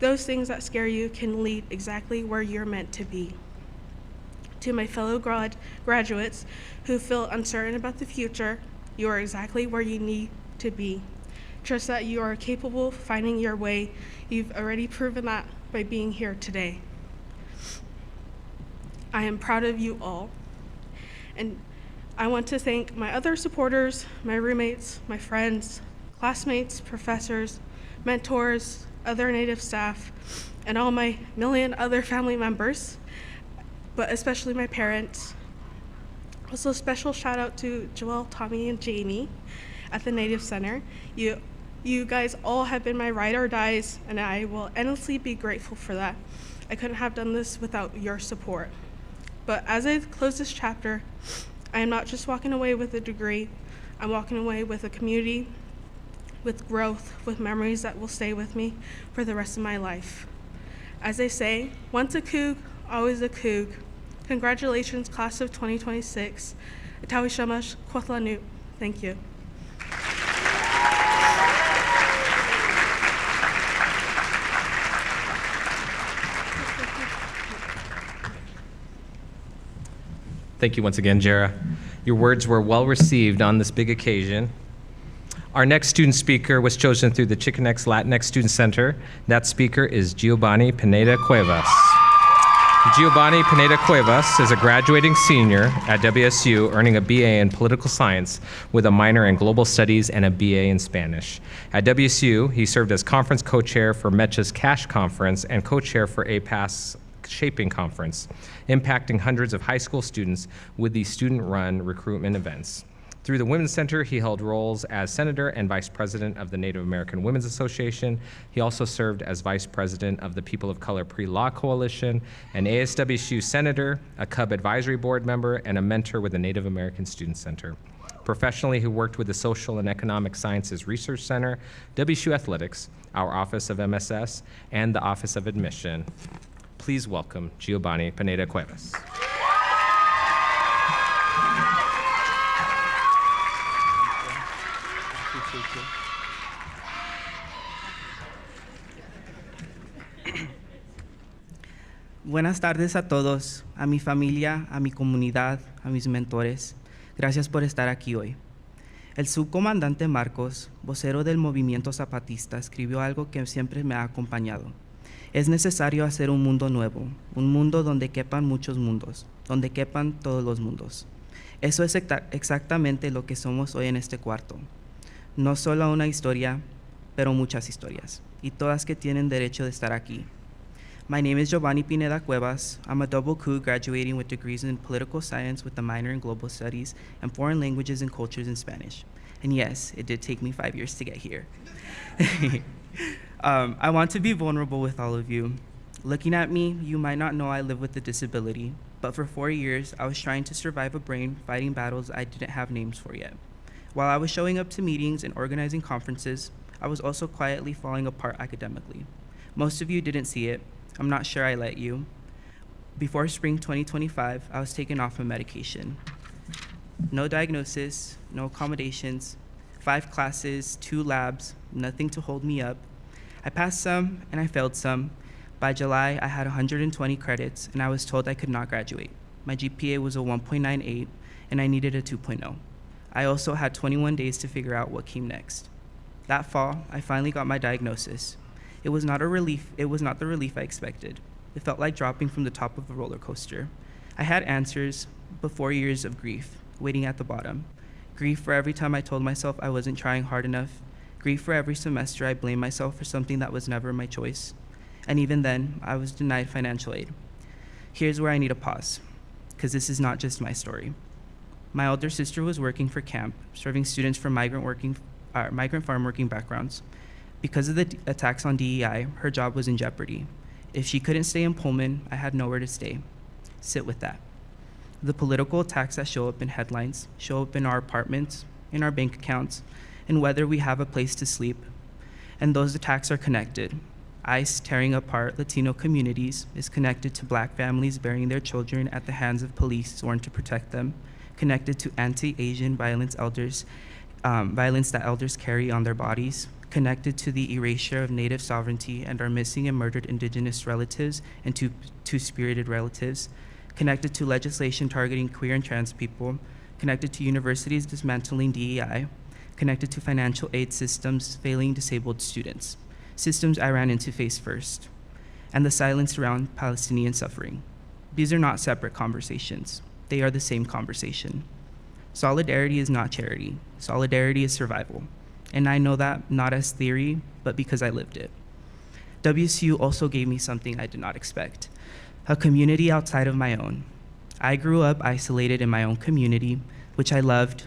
S4: those things that scare you can lead exactly where you're meant to be. To my fellow graduates who feel uncertain about the future, you are exactly where you need to be. Trust that you are capable of finding your way. You've already proven that by being here today. I am proud of you all. And I want to thank my other supporters, my roommates, my friends, classmates, professors, mentors, other Native staff, and all my million other family members, but especially my parents. Also, a special shout out to Joelle, Tommy, and Jamie at the Native Center. You guys all have been my ride or dies, and I will endlessly be grateful for that. I couldn't have done this without your support. But as I close this chapter, I am not just walking away with a degree, I'm walking away with a community, with growth, with memories that will stay with me for the rest of my life. As they say, once a Coug, always a Coug. Congratulations, class of 2026. Itawi Shamash, Kwatlanut. Thank you.
S1: Thank you once again, Jara. Your words were well received on this big occasion. Our next student speaker was chosen through the Chicanx Latinx Student Center. That speaker is Giovanni Pineda Cuevas. Giovanni Pineda Cuevas is a graduating senior at WSU, earning a BA in political science with a minor in global studies and a BA in Spanish. At WSU, he served as conference co-chair for MECHA's CASH conference and co-chair for APAS's Shaping Conference, impacting hundreds of high school students with these student-run recruitment events. Through the Women's Center, he held roles as senator and vice president of the Native American Women's Association. He also served as vice president of the People of Color Pre-Law Coalition, an ASWSU senator, a Cub advisory board member, and a mentor with the Native American Student Center. Professionally, he worked with the Social and Economic Sciences Research Center, WSU Athletics, our Office of MSS, and the Office of Admission. Please welcome Giovanni Pineda Cuevas.
S5: Buenas tardes a todos, a mi familia, a mi comunidad, a mis mentores. Gracias por estar aquí hoy. El subcomandante Marcos, vocero del movimiento zapatista, escribió algo que siempre me ha acompañado. Es necesario hacer un mundo nuevo, un mundo donde quepan muchos mundos, donde quepan todos los mundos. Eso es exactamente lo que somos hoy en este cuarto. No solo una historia, pero muchas historias, y todas que tienen derecho de estar aquí. My name is Giovanni Pineda Cuevas. I'm a double coup graduating with degrees in political science with a minor in global studies and foreign languages and cultures in Spanish. And yes, it did take me 5 years to get here. I want to be vulnerable with all of you. Looking at me, you might not know I live with a disability, but for 4 years, I was trying to survive a brain fighting battles I didn't have names for yet. While I was showing up to meetings and organizing conferences, I was also quietly falling apart academically. Most of you didn't see it. I'm not sure I let you. Before spring 2025, I was taken off of medication. No diagnosis, no accommodations, 5 classes, 2 labs, nothing to hold me up. I passed some and I failed some. By July, I had 120 credits and I was told I could not graduate. My GPA was a 1.98 and I needed a 2.0. I also had 21 days to figure out what came next. That fall, I finally got my diagnosis. It was not the relief I expected. It felt like dropping from the top of a roller coaster. I had answers, but 4 years of grief, waiting at the bottom. Grief for every time I told myself I wasn't trying hard enough. Grief for every semester I blamed myself for something that was never my choice. And even then, I was denied financial aid. Here's where I need a pause, because this is not just my story. My older sister was working for camp, serving students from migrant farm working backgrounds. Because of the attacks on DEI, her job was in jeopardy. If she couldn't stay in Pullman, I had nowhere to stay. Sit with that. The political attacks that show up in headlines, show up in our apartments, in our bank accounts, and whether we have a place to sleep. And those attacks are connected. ICE tearing apart Latino communities is connected to Black families burying their children at the hands of police sworn to protect them, connected to anti-Asian violence that elders carry on their bodies, connected to the erasure of Native sovereignty and our missing and murdered Indigenous relatives and two-spirited relatives, connected to legislation targeting queer and trans people, connected to universities dismantling DEI, connected to financial aid systems failing disabled students, systems I ran into face first, and the silence around Palestinian suffering. These are not separate conversations. They are the same conversation. Solidarity is not charity. Solidarity is survival. And I know that not as theory, but because I lived it. WSU also gave me something I did not expect, a community outside of my own. I grew up isolated in my own community, which I loved,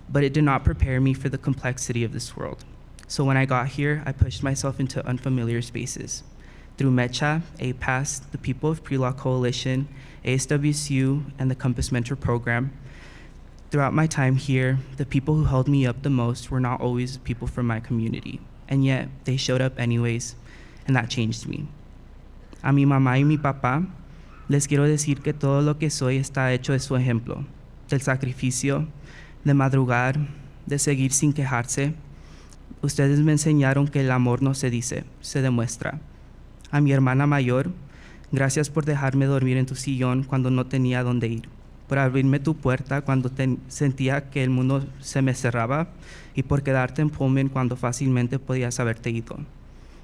S5: but it did not prepare me for the complexity of this world. So when I got here, I pushed myself into unfamiliar spaces. Through MECHA, APAS, the People of Pre-Law Coalition, ASWSU, and the Compass Mentor Program, throughout my time here, the people who held me up the most were not always people from my community, and yet they showed up anyways, and that changed me. A mi mamá y mi papá, les quiero decir que todo lo que soy está hecho de su ejemplo, del sacrificio, de madrugar, de seguir sin quejarse. Ustedes me enseñaron que el amor no se dice, se demuestra. A mi hermana mayor, gracias por dejarme dormir en tu sillón cuando no tenía dónde ir, por abrirme tu puerta cuando sentía que el mundo se me cerraba y por quedarte en Pullman cuando fácilmente podías haberte ido,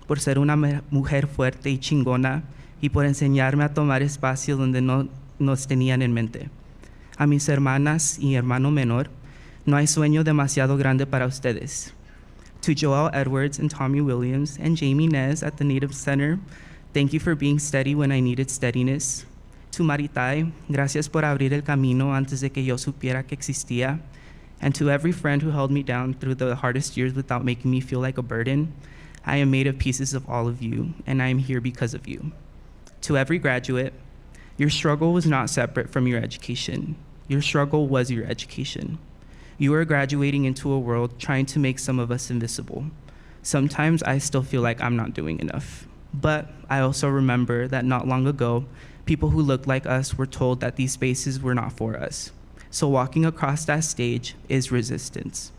S5: por ser una mujer fuerte y chingona y por enseñarme a tomar espacio donde no nos tenían en mente. A mis hermanas y hermano menor, no hay sueño demasiado grande para ustedes. To Joelle Edwards and Tommy Williams and Jamie Nez at the Native Center, thank you for being steady when I needed steadiness. To Maritai, gracias por abrir el camino antes de que yo supiera que existía. And to every friend who held me down through the hardest years without making me feel like a burden, I am made of pieces of all of you, and I am here because of you. To every graduate, your struggle was not separate from your education. Your struggle was your education. You are graduating into a world trying to make some of us invisible. Sometimes I still feel like I'm not doing enough. But I also remember that not long ago, people who looked like us were told that these spaces were not for us. So walking across that stage is resistance.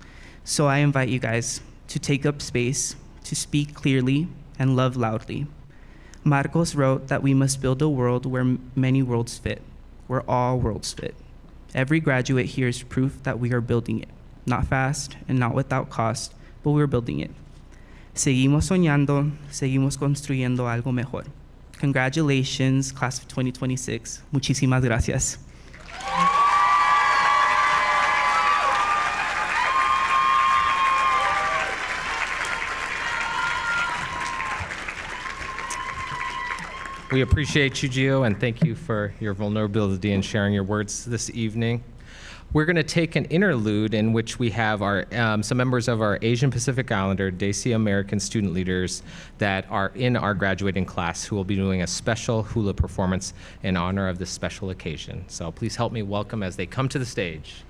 S5: So I invite you guys to take up space, to speak clearly and love loudly. Marcos wrote that we must build a world where many worlds fit, where all worlds fit. Every graduate here is proof that we are building it, not fast and not without cost, but we're building it. Seguimos soñando, seguimos construyendo algo mejor. Congratulations, class of 2026. Muchísimas gracias.
S1: We appreciate you, Gio, and thank you for your vulnerability and sharing your words this evening. We're going to take an interlude in which we have our some members of our Asian Pacific Islander, Desi American student leaders that are in our graduating class who will be doing a special hula performance in honor of this special occasion. So please help me welcome as they come to the stage.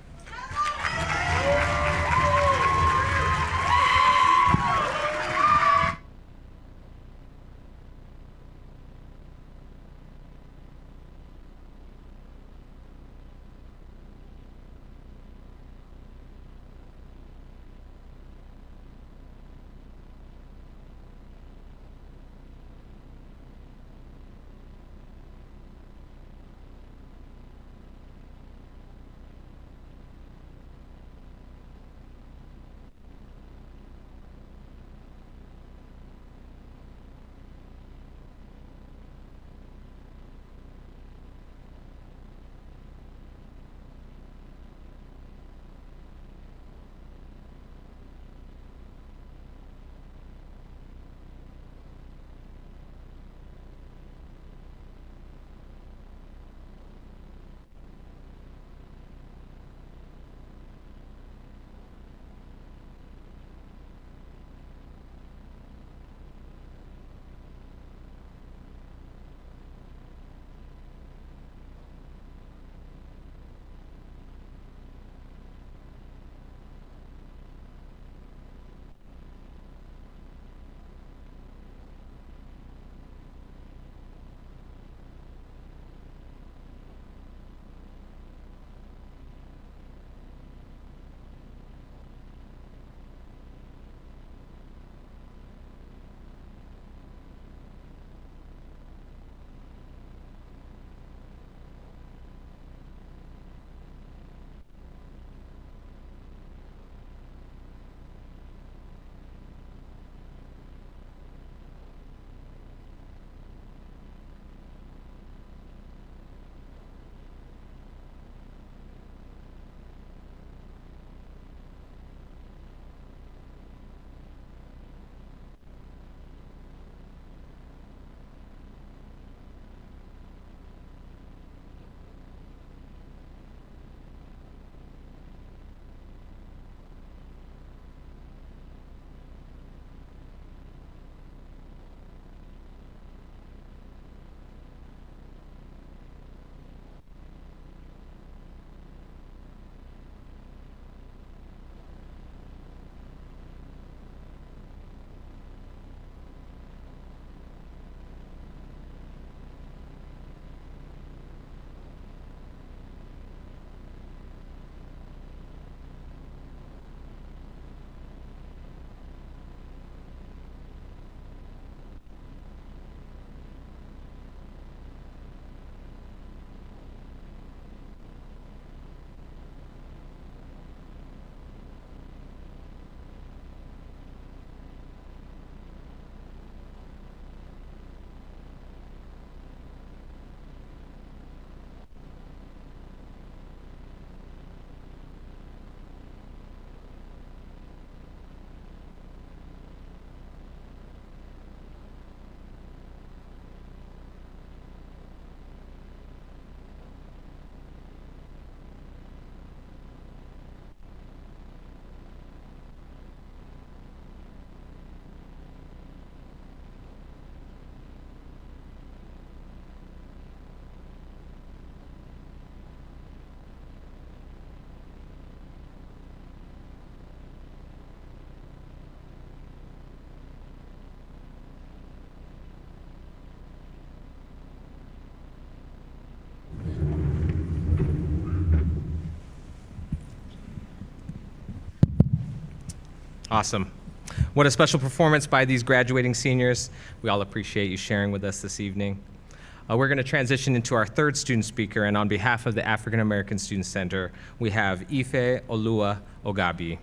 S1: Awesome. What a special performance by these graduating seniors. We all appreciate you sharing with us this evening. We're going to transition into our third student speaker, and on behalf of the African American Student Center, we have Ife Olua Ogabi.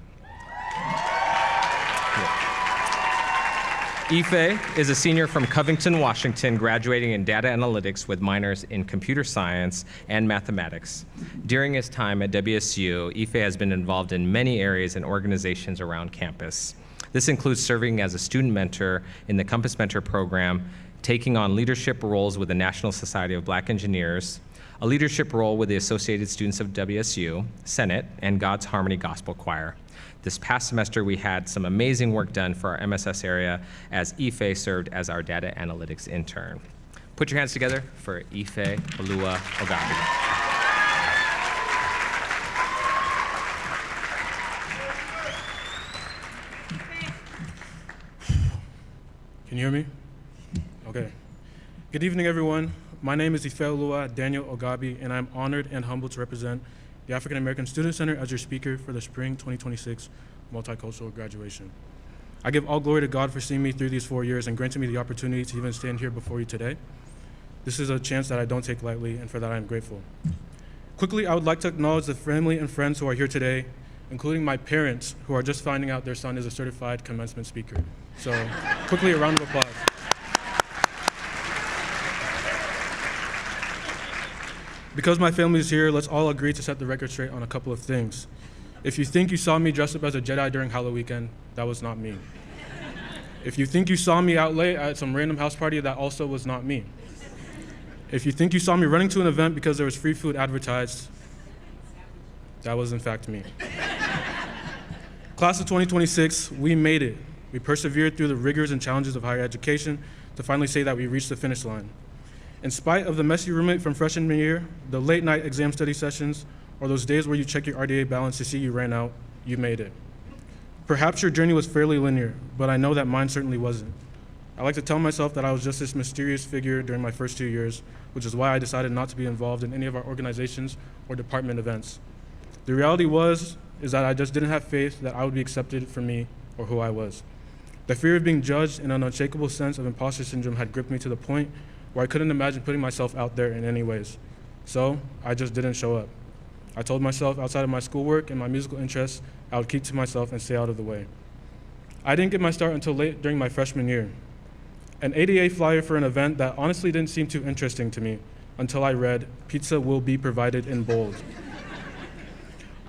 S1: Ife is a senior from Covington, Washington, graduating in data analytics with minors in computer science and mathematics. During his time at WSU, Ife has been involved in many areas and organizations around campus. This includes serving as a student mentor in the Compass Mentor program, taking on leadership roles with the National Society of Black Engineers, a leadership role with the Associated Students of WSU, Senate, and God's Harmony Gospel Choir. This past semester, we had some amazing work done for our MSS area as Ife served as our data analytics intern. Put your hands together for Ife Olua Ogabi.
S6: Can you hear me? Okay. Good evening, everyone. My name is Ife Olua Daniel Ogabi, and I'm honored and humbled to represent the African American Student Center as your speaker for the Spring 2026 Multicultural Graduation. I give all glory to God for seeing me through these 4 years and granting me the opportunity to even stand here before you today. This is a chance that I don't take lightly, and for that I am grateful. Quickly, I would like to acknowledge the family and friends who are here today, including my parents, who are just finding out their son is a certified commencement speaker. So quickly, a round of applause. Because my family is here, let's all agree to set the record straight on a couple of things. If you think you saw me dressed up as a Jedi during Halloween weekend, that was not me. If you think you saw me out late at some random house party, that also was not me. If you think you saw me running to an event because there was free food advertised, that was in fact me. Class of 2026, we made it. We persevered through the rigors and challenges of higher education to finally say that we reached the finish line. In spite of the messy roommate from freshman year, the late night exam study sessions, or those days where you check your RDA balance to see you ran out, you made it. Perhaps your journey was fairly linear, but I know that mine certainly wasn't. I like to tell myself that I was just this mysterious figure during my first 2 years, which is why I decided not to be involved in any of our organizations or department events. The reality is that I just didn't have faith that I would be accepted for me or who I was. The fear of being judged and an unshakable sense of imposter syndrome had gripped me to the point where I couldn't imagine putting myself out there in any ways. So I just didn't show up. I told myself outside of my schoolwork and my musical interests, I would keep to myself and stay out of the way. I didn't get my start until late during my freshman year. An ADA flyer for an event that honestly didn't seem too interesting to me until I read, "Pizza will be provided," in bold.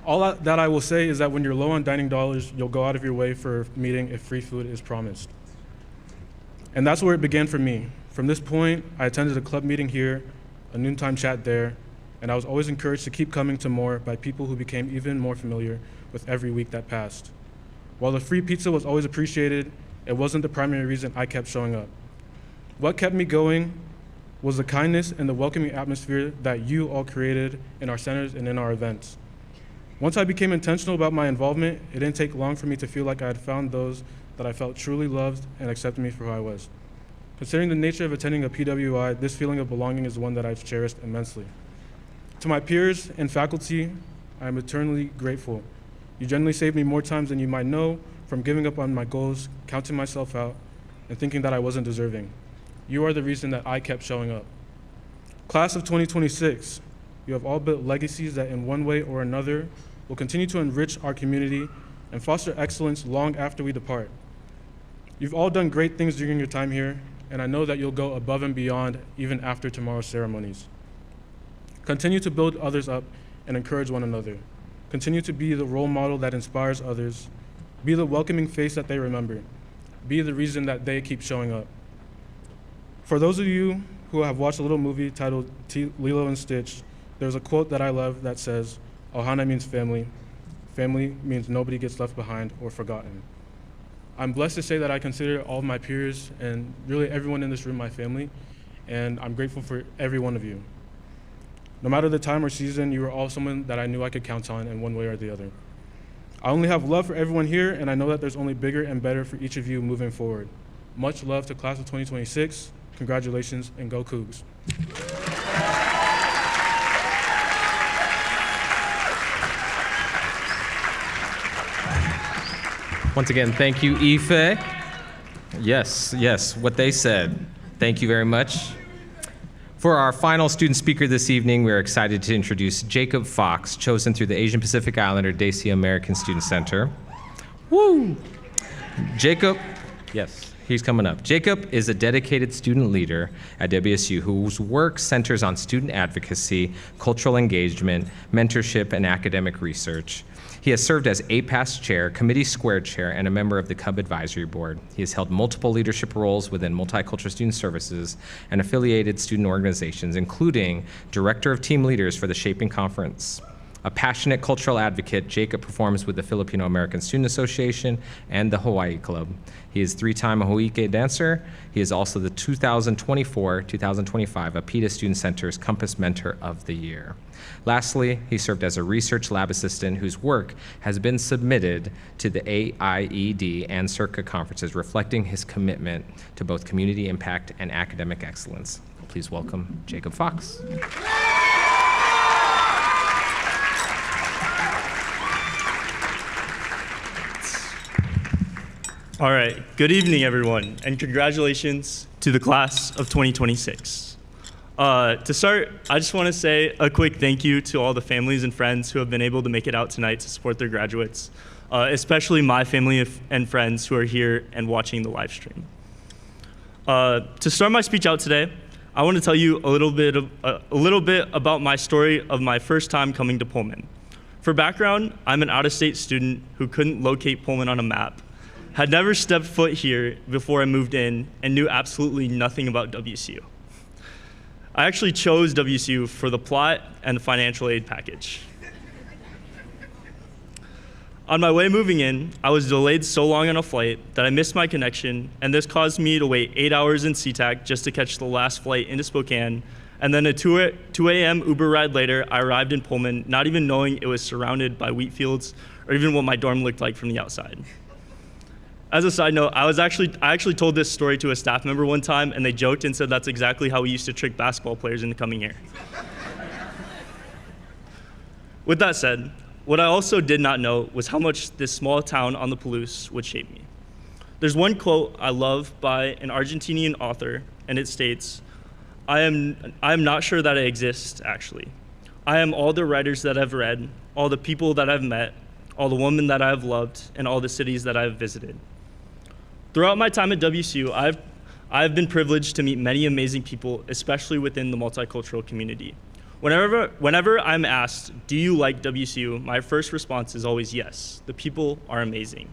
S6: All that I will say is that when you're low on dining dollars, you'll go out of your way for a meeting if free food is promised. And that's where it began for me. From this point, I attended a club meeting here, a noontime chat there, and I was always encouraged to keep coming to more by people who became even more familiar with every week that passed. While the free pizza was always appreciated, it wasn't the primary reason I kept showing up. What kept me going was the kindness and the welcoming atmosphere that you all created in our centers and in our events. Once I became intentional about my involvement, it didn't take long for me to feel like I had found those that I felt truly loved and accepted me for who I was. Considering the nature of attending a PWI, this feeling of belonging is one that I've cherished immensely. To my peers and faculty, I am eternally grateful. You generally saved me more times than you might know from giving up on my goals, counting myself out, and thinking that I wasn't deserving. You are the reason that I kept showing up. Class of 2026, you have all built legacies that in one way or another will continue to enrich our community and foster excellence long after we depart. You've all done great things during your time here, and I know that you'll go above and beyond even after tomorrow's ceremonies. Continue to build others up and encourage one another. Continue to be the role model that inspires others. Be the welcoming face that they remember. Be the reason that they keep showing up. For those of you who have watched a little movie titled Lilo and Stitch, there's a quote that I love that says, "Ohana means family. Family means nobody gets left behind or forgotten." I'm blessed to say that I consider all of my peers and really everyone in this room my family, and I'm grateful for every one of you. No matter the time or season, you are all someone that I knew I could count on in one way or the other. I only have love for everyone here, and I know that there's only bigger and better for each of you moving forward. Much love to Class of 2026. Congratulations, and go Cougs.
S1: Once again, thank you, Ife. Yes, what they said. Thank you very much. For our final student speaker this evening, we're excited to introduce Jacob Fox, chosen through the Asian Pacific Islander Dacia American Student Center. Woo! Jacob, yes, he's coming up. Jacob is a dedicated student leader at WSU whose work centers on student advocacy, cultural engagement, mentorship, and academic research. He has served as APAS Chair, Committee Square Chair, and a member of the Cub Advisory Board. He has held multiple leadership roles within Multicultural Student Services and affiliated student organizations, including Director of Team Leaders for the Shaping Conference. A passionate cultural advocate, Jacob performs with the Filipino American Student Association and the Hawaii Club. He is three-time Ho'ike dancer. He is also the 2024-2025 APITA Student Center's Compass Mentor of the Year. Lastly, he served as a research lab assistant whose work has been submitted to the AIED and CIRCA conferences, reflecting his commitment to both community impact and academic excellence. Please welcome Jacob Fox.
S7: All right, good evening, everyone, and congratulations to the class of 2026. To start, I just want to say a quick thank you to all the families and friends who have been able to make it out tonight to support their graduates, especially my family and friends who are here and watching the live stream. To start my speech out today, I want to tell you a little bit about my story of my first time coming to Pullman. For background, I'm an out-of-state student who couldn't locate Pullman on a map, had never stepped foot here before I moved in, and knew absolutely nothing about WSU. I actually chose WSU for the plot and the financial aid package. On my way moving in, I was delayed so long on a flight that I missed my connection, and this caused me to wait 8 hours in SeaTac just to catch the last flight into Spokane, and then a 2 a.m. Uber ride later, I arrived in Pullman, not even knowing it was surrounded by wheat fields or even what my dorm looked like from the outside. As a side note, I actually told this story to a staff member one time, and they joked and said that's exactly how we used to trick basketball players into coming here. With that said, what I also did not know was how much this small town on the Palouse would shape me. There's one quote I love by an Argentinian author, and it states, I am not sure that I exist, actually. I am all the writers that I've read, all the people that I've met, all the women that I've loved, and all the cities that I've visited. Throughout my time at WSU, I've been privileged to meet many amazing people, especially within the multicultural community. Whenever I'm asked, do you like WSU, my first response is always yes. The people are amazing.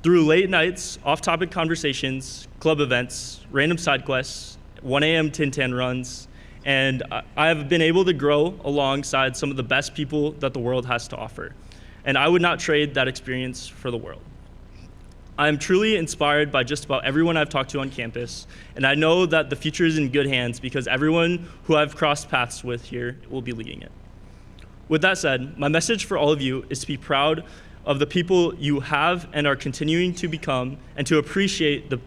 S7: Through late nights, off-topic conversations, club events, random side quests, 1 a.m. Tintin runs, and I have been able to grow alongside some of the best people that the world has to offer. And I would not trade that experience for the world. I am truly inspired by just about everyone I've talked to on campus, and I know that the future is in good hands because everyone who I've crossed paths with here will be leading it. With that said, my message for all of you is to be proud of the people you have and are continuing to become, and to appreciate the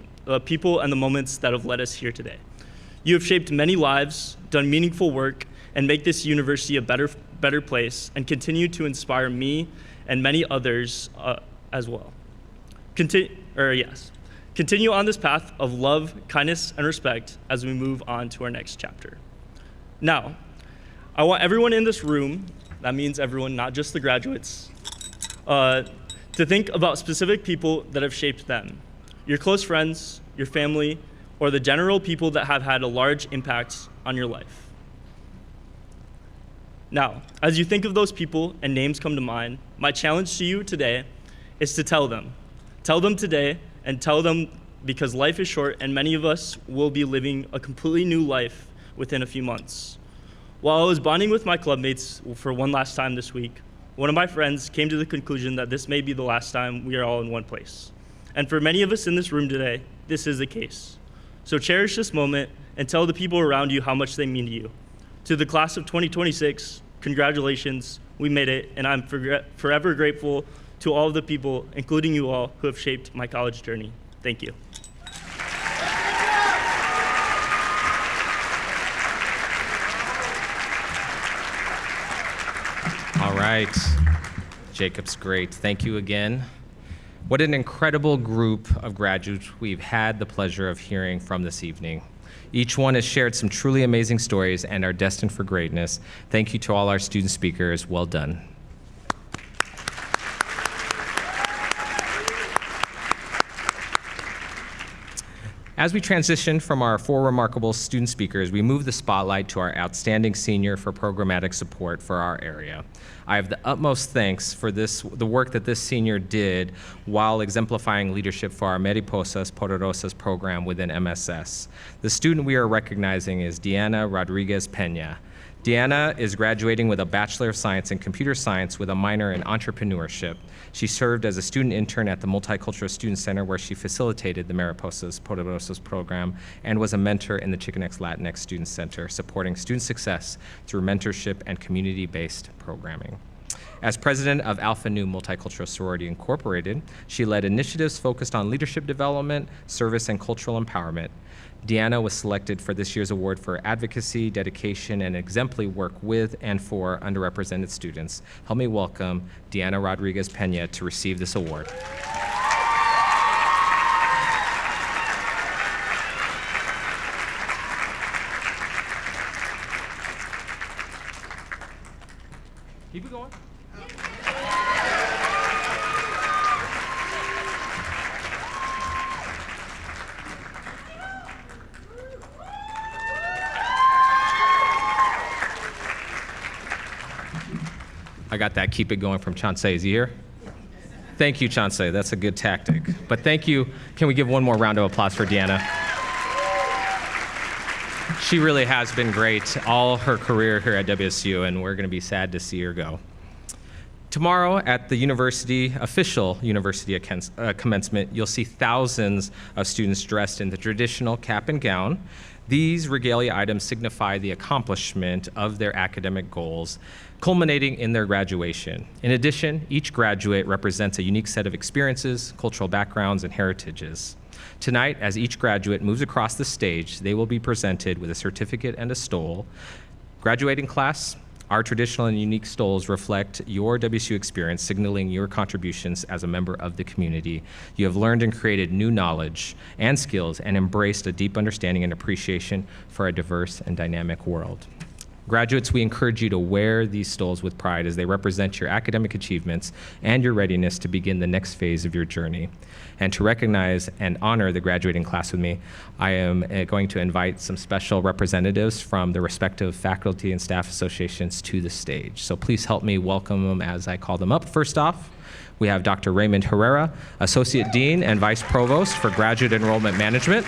S7: people and the moments that have led us here today. You have shaped many lives, done meaningful work, and make this university a better place, and continue to inspire me and many others as well. Continue on this path of love, kindness, and respect as we move on to our next chapter. Now, I want everyone in this room, that means everyone, not just the graduates, to think about specific people that have shaped them. Your close friends, your family, or the general people that have had a large impact on your life. Now, as you think of those people and names come to mind, my challenge to you today is to tell them. Tell them today, and tell them because life is short and many of us will be living a completely new life within a few months. While I was bonding with my clubmates for one last time this week, one of my friends came to the conclusion that this may be the last time we are all in one place. And for many of us in this room today, this is the case. So cherish this moment and tell the people around you how much they mean to you. To the class of 2026, congratulations, we made it, and I'm forever grateful to all of the people, including you all, who have shaped my college journey. Thank you.
S1: All right. Jacob's great. Thank you again. What an incredible group of graduates we've had the pleasure of hearing from this evening. Each one has shared some truly amazing stories and are destined for greatness. Thank you to all our student speakers. Well done. As we transition from our four remarkable student speakers, we move the spotlight to our outstanding senior for programmatic support for our area. I have the utmost thanks for the work that this senior did while exemplifying leadership for our Mariposas Poderosas program within MSS. The student we are recognizing is Diana Rodriguez Pena. Diana is graduating with a Bachelor of Science in Computer Science with a minor in Entrepreneurship. She served as a student intern at the Multicultural Student Center where she facilitated the Mariposas Poderosas program and was a mentor in the Chicanx Latinx Student Center, supporting student success through mentorship and community-based programming. As president of Alpha Nu Multicultural Sorority Incorporated, she led initiatives focused on leadership development, service, and cultural empowerment. Deanna was selected for this year's award for advocacy, dedication, and exemplary work with and for underrepresented students. Help me welcome Deanna Rodriguez Pena to receive this award. Keep it going. I got that keep it going from Chansey's ear. Thank you, Chansey. That's a good tactic. But thank you. Can we give one more round of applause for Deanna? She really has been great all her career here at WSU, and we're going to be sad to see her go. Tomorrow at the official university commencement, you'll see thousands of students dressed in the traditional cap and gown. These regalia items signify the accomplishment of their academic goals, culminating in their graduation. In addition, each graduate represents a unique set of experiences, cultural backgrounds, and heritages. Tonight, as each graduate moves across the stage, they will be presented with a certificate and a stole. Graduating class, our traditional and unique stoles reflect your WSU experience, signaling your contributions as a member of the community. You have learned and created new knowledge and skills and embraced a deep understanding and appreciation for a diverse and dynamic world. Graduates, we encourage you to wear these stoles with pride as they represent your academic achievements and your readiness to begin the next phase of your journey. And to recognize and honor the graduating class with me, I am going to invite some special representatives from the respective faculty and staff associations to the stage. So please help me welcome them as I call them up. First off, we have Dr. Raymond Herrera, Associate Dean and Vice Provost for Graduate Enrollment Management.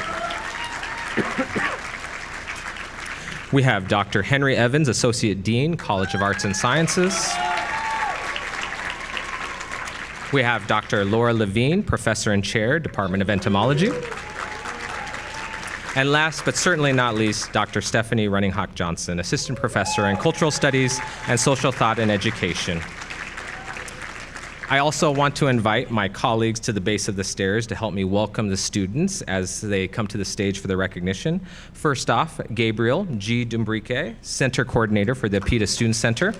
S1: We have Dr. Henry Evans, Associate Dean, College of Arts and Sciences. We have Dr. Laura Levine, Professor and Chair, Department of Entomology. And last but certainly not least, Dr. Stephanie Runninghawk Johnson, Assistant Professor in Cultural Studies and Social Thought and Education. I also want to invite my colleagues to the base of the stairs to help me welcome the students as they come to the stage for the recognition. First off, Gabriel G. Dumbrique, Center Coordinator for the PETA Student Center.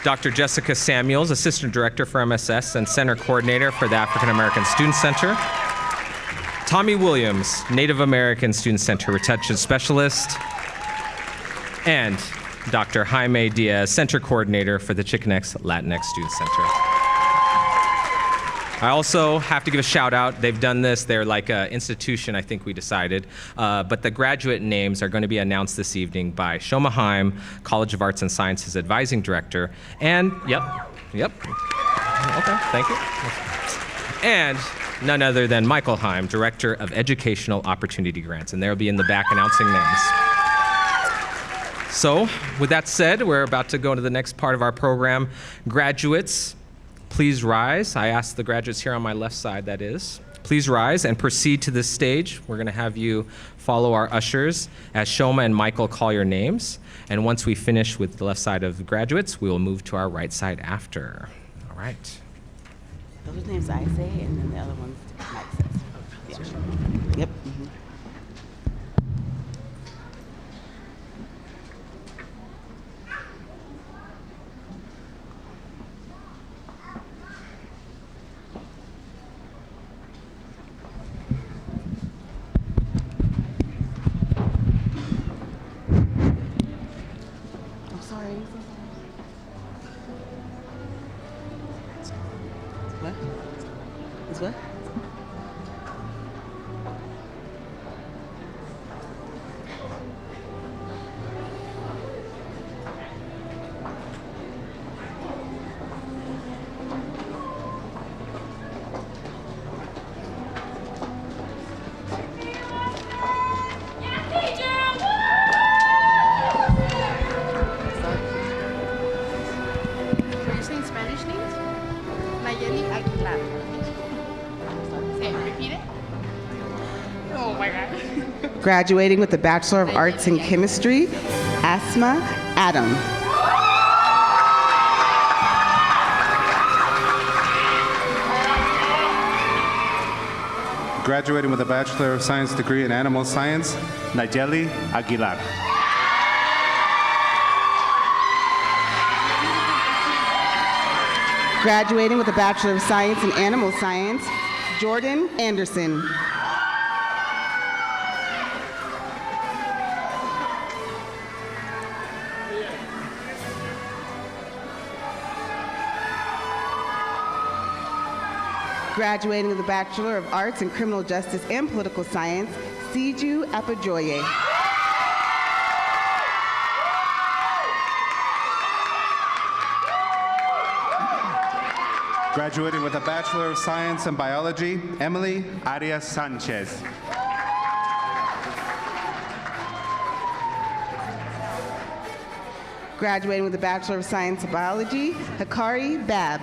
S1: Dr. Jessica Samuels, Assistant Director for MSS and Center Coordinator for the African American Student Center. Tommy Williams, Native American Student Center Retention Specialist. And Dr. Jaime Diaz, Center Coordinator for the Chicanx Latinx Student Center. I also have to give a shout out. They've done this. They're like an institution, I think we decided. But the graduate names are going to be announced this evening by Shoma Haim, College of Arts and Sciences Advising Director. And, yep. Okay, thank you. And none other than Michael Haim, Director of Educational Opportunity Grants. And they'll be in the back announcing names. So, with that said, we're about to go to the next part of our program. Graduates, please rise. I ask the graduates here on my left side, that is. Please rise and proceed to this stage. We're going to have you follow our ushers as Shoma and Michael call your names. And once we finish with the left side of the graduates, we will move to our right side after. All right.
S8: Those names I say, and then the other ones Mike says. Yeah. Yep. Mm-hmm. sorry. What? It's what?
S4: Are you saying Spanish names? Nayeli Aguilar. Say it, repeat it. Oh my God.
S8: Graduating with a Bachelor of Arts in Chemistry, Asma Adam.
S9: Graduating with a Bachelor of Science degree in Animal Science, Nayeli Aguilar.
S8: Graduating with a Bachelor of Science in Animal Science, Jordan Anderson. Graduating with a Bachelor of Arts in Criminal Justice and Political Science, Siju Apajoye.
S9: Graduating with a Bachelor of Science in Biology, Emily Arias Sanchez.
S8: Graduating with a Bachelor of Science in Biology, Hikari Bab.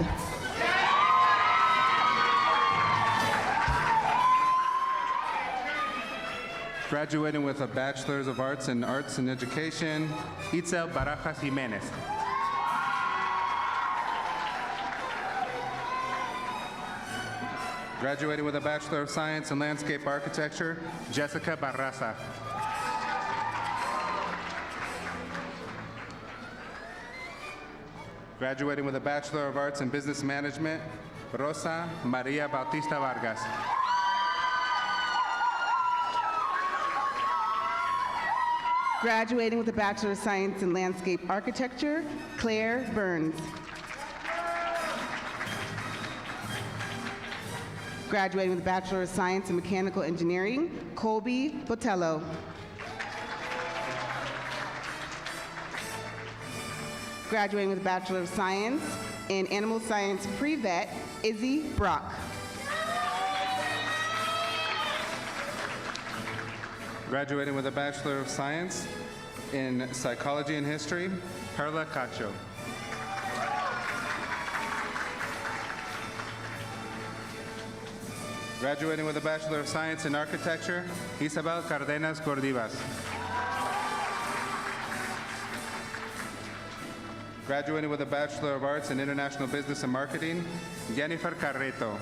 S9: Graduating with a Bachelor's of Arts in Education, Itzel Barajas Jimenez. Graduating with a Bachelor of Science in Landscape Architecture, Jessica Barraza. Graduating with a Bachelor of Arts in Business Management, Rosa Maria Bautista Vargas.
S8: Graduating with a Bachelor of Science in Landscape Architecture, Claire Burns. Graduating with a Bachelor of Science in Mechanical Engineering, Colby Botello. Graduating with a Bachelor of Science in Animal Science Pre-Vet, Izzy Brock.
S9: Graduating with a Bachelor of Science in Psychology and History, Perla Cacho. Graduating with a Bachelor of Science in Architecture, Isabel Cardenas Gordivas. Graduating with a Bachelor of Arts in International Business and Marketing, Jennifer Carreto.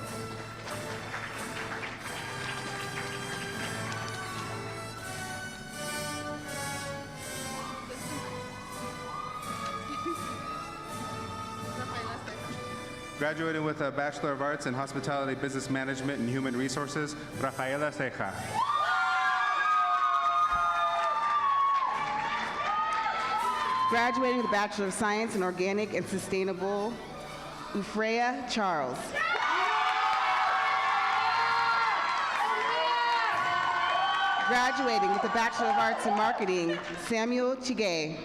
S9: Graduating with a Bachelor of Arts in Hospitality, Business Management, and Human Resources, Rafaela Ceja.
S8: Graduating with a Bachelor of Science in Organic and Sustainable, Ufreya Charles. Graduating with a Bachelor of Arts in Marketing, Samuel Chige.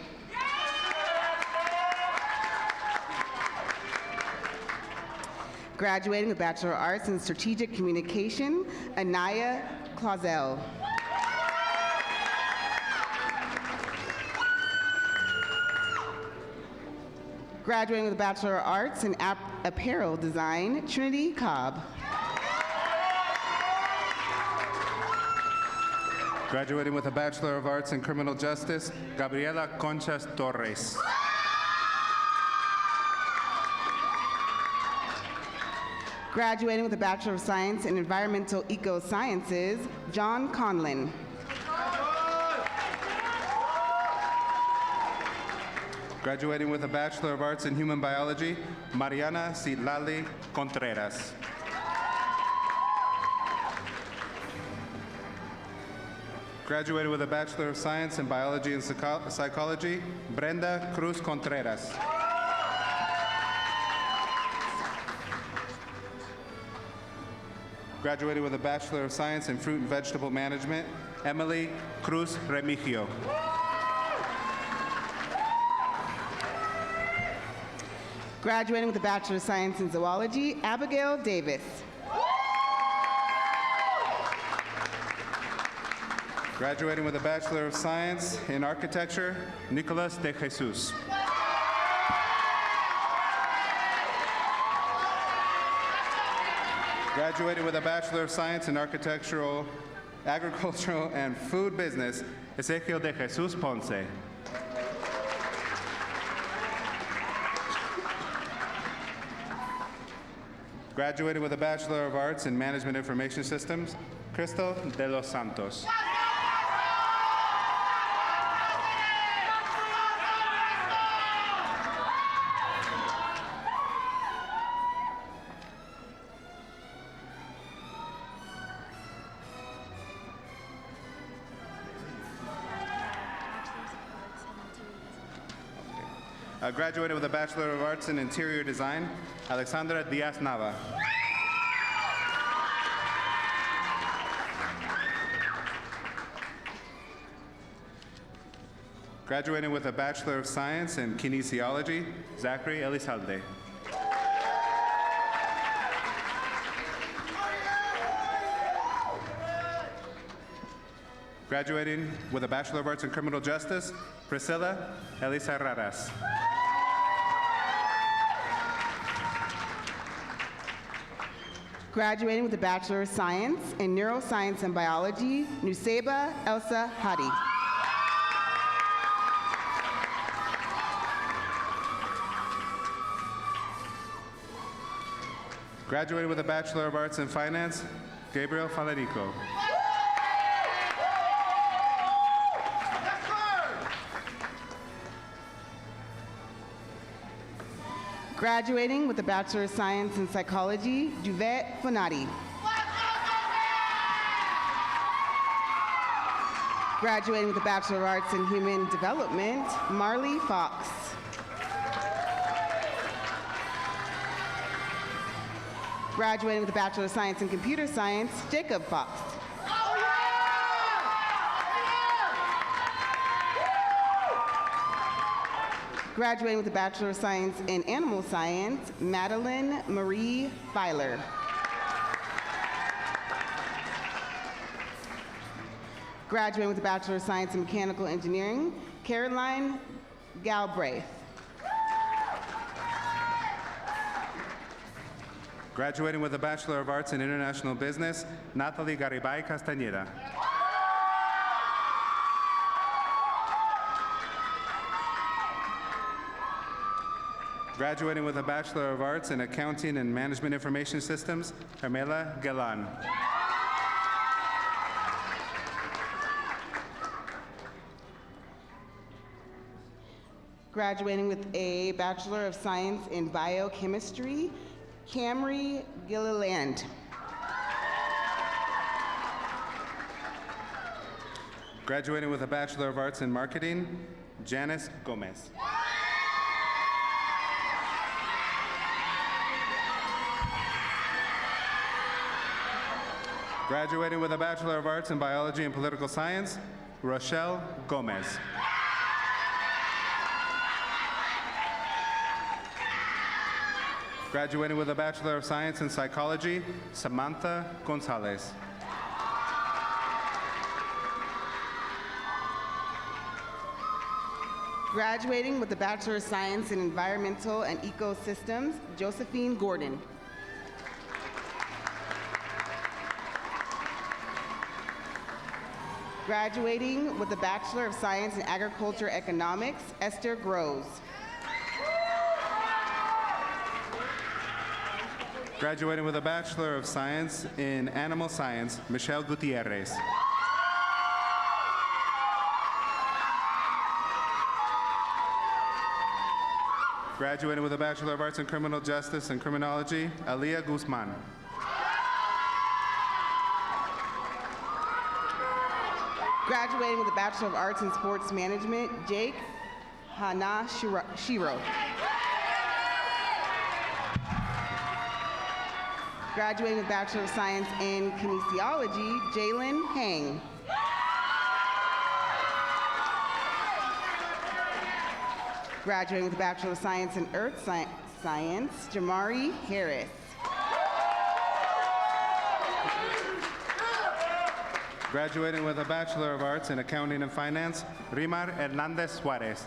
S8: Graduating with Bachelor of Arts in Strategic Communication, Anaya Clausel. Graduating with a Bachelor of Arts in Apparel Design, Trinity Cobb.
S9: Graduating with a Bachelor of Arts in Criminal Justice, Gabriela Conchas Torres.
S8: Graduating with a Bachelor of Science in Environmental Eco-Sciences, John Conlin.
S9: Graduating with a Bachelor of Arts in Human Biology, Mariana Citlali Contreras. Graduated with a Bachelor of Science in Biology and Psychology, Brenda Cruz Contreras. Graduated with a Bachelor of Science in Fruit and Vegetable Management, Emily Cruz Remigio.
S8: Graduating with a Bachelor of Science in Zoology, Abigail Davis.
S9: Graduating with a Bachelor of Science in Architecture, Nicolas de Jesus. Graduated with a Bachelor of Science in Agricultural and Food Business, Ezequiel de Jesus Ponce. Graduated with a Bachelor of Arts in Management Information Systems, Crystal de los Santos. Graduated with a Bachelor of Arts in Interior Design, Alexandra Diaz Nava. Graduating with a Bachelor of Science in Kinesiology, Zachary Elizalde. Graduating with a Bachelor of Arts in Criminal Justice, Priscilla Elisa Raras.
S8: Graduating with a Bachelor of Science in Neuroscience and Biology, Nuseba Elsa Hadi.
S9: Graduated with a Bachelor of Arts in Finance, Gabriel Falerico.
S8: Graduating with a Bachelor of Science in Psychology, Juvette Fonati. Graduating with a Bachelor of Arts in Human Development, Marley Fox. Graduating with a Bachelor of Science in Computer Science, Jacob Fox. Graduating with a Bachelor of Science in Animal Science, Madeline Marie Filer. Graduating with a Bachelor of Science in Mechanical Engineering, Caroline Galbraith.
S9: Graduating with a Bachelor of Arts in International Business, Natalie Garibay Castañeda. Graduating with a Bachelor of Arts in Accounting and Management Information Systems, Carmela Galan.
S8: Graduating with a Bachelor of Science in Biochemistry, Camry Gilliland.
S9: Graduating with a Bachelor of Arts in Marketing, Janice Gomez. Graduating with a Bachelor of Arts in Biology and Political Science, Rochelle Gomez. Graduating with a Bachelor of Science in Psychology, Samantha Gonzalez.
S8: Graduating with a Bachelor of Science in Environmental and Ecosystems, Josephine Gordon. Graduating with a Bachelor of Science in Agriculture Economics, Esther Groves.
S9: Graduating with a Bachelor of Science in Animal Science, Michelle Gutierrez. Graduating with a Bachelor of Arts in Criminal Justice and Criminology, Aliyah Guzman.
S8: Graduating with a Bachelor of Arts in Sports Management, Jake Hana Shiro. Graduating with Bachelor of Science in Kinesiology, Jalen Hang. Graduating with a Bachelor of Science in Earth Science, Jamari Harris.
S9: Graduating with a Bachelor of Arts in Accounting and Finance, Rimar Hernandez Suarez.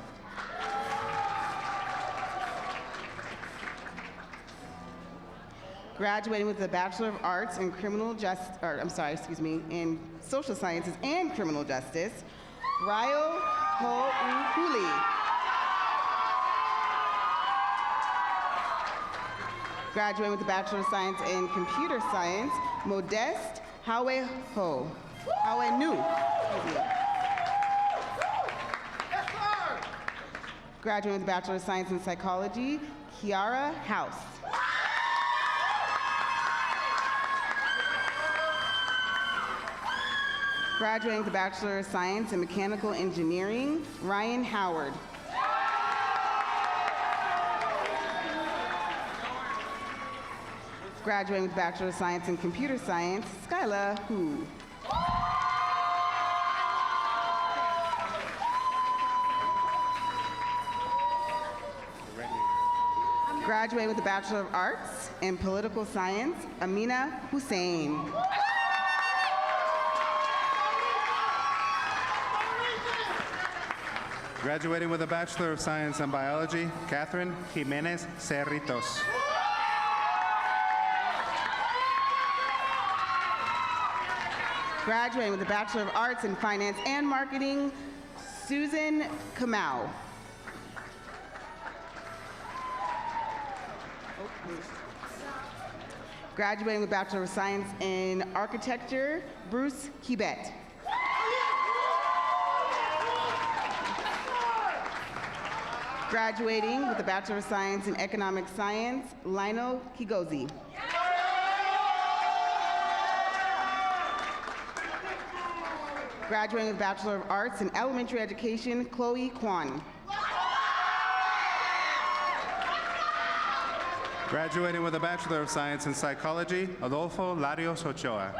S8: Graduating with a Bachelor of Arts in in Social Sciences and Criminal Justice, Ryo Ho Huli. Graduating with a Bachelor of Science in Computer Science, Modeste Hawe Ho. Hawe Nu. Graduating with a Bachelor of Science in Psychology, Kiara House. Graduating with a Bachelor of Science in Mechanical Engineering, Ryan Howard. Graduating with a Bachelor of Science in Computer Science, Skyla Hu. Graduating with a Bachelor of Arts in Political Science, Amina Hussein.
S9: Graduating with a Bachelor of Science in Biology, Catherine Jimenez Cerritos.
S8: Graduating with a Bachelor of Arts in Finance and Marketing, Susan Kamau. Graduating with a Bachelor of Science in Architecture, Bruce Kibet. Graduating with a Bachelor of Science in Economic Science, Lionel Kigozi. Graduating with a Bachelor of Arts in Elementary Education, Chloe Kwan.
S9: Graduating with a Bachelor of Science in Psychology, Adolfo Larios Ochoa.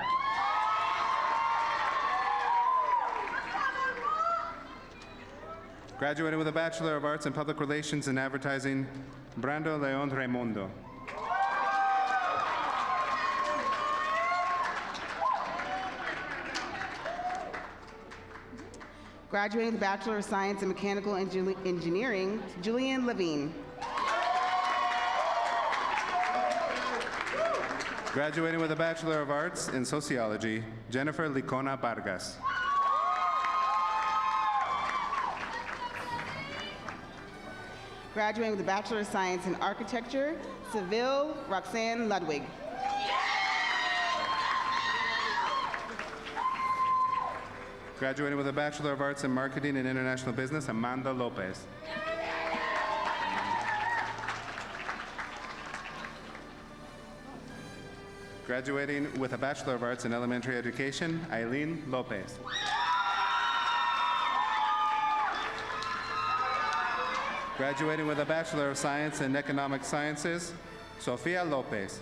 S9: Graduating with a Bachelor of Arts in Public Relations and Advertising, Brando Leon Raimundo.
S8: Graduating with a Bachelor of Science in Mechanical Engineering, Julian Levine.
S9: Graduating with a Bachelor of Arts in Sociology, Jennifer Licona Vargas.
S8: Graduating with a Bachelor of Science in Architecture, Seville Roxanne Ludwig.
S9: Graduating with a Bachelor of Arts in Marketing and International Business, Amanda Lopez. Graduating with a Bachelor of Arts in Elementary Education, Eileen Lopez. Graduating with a Bachelor of Science in Economic Sciences, Sofia Lopez.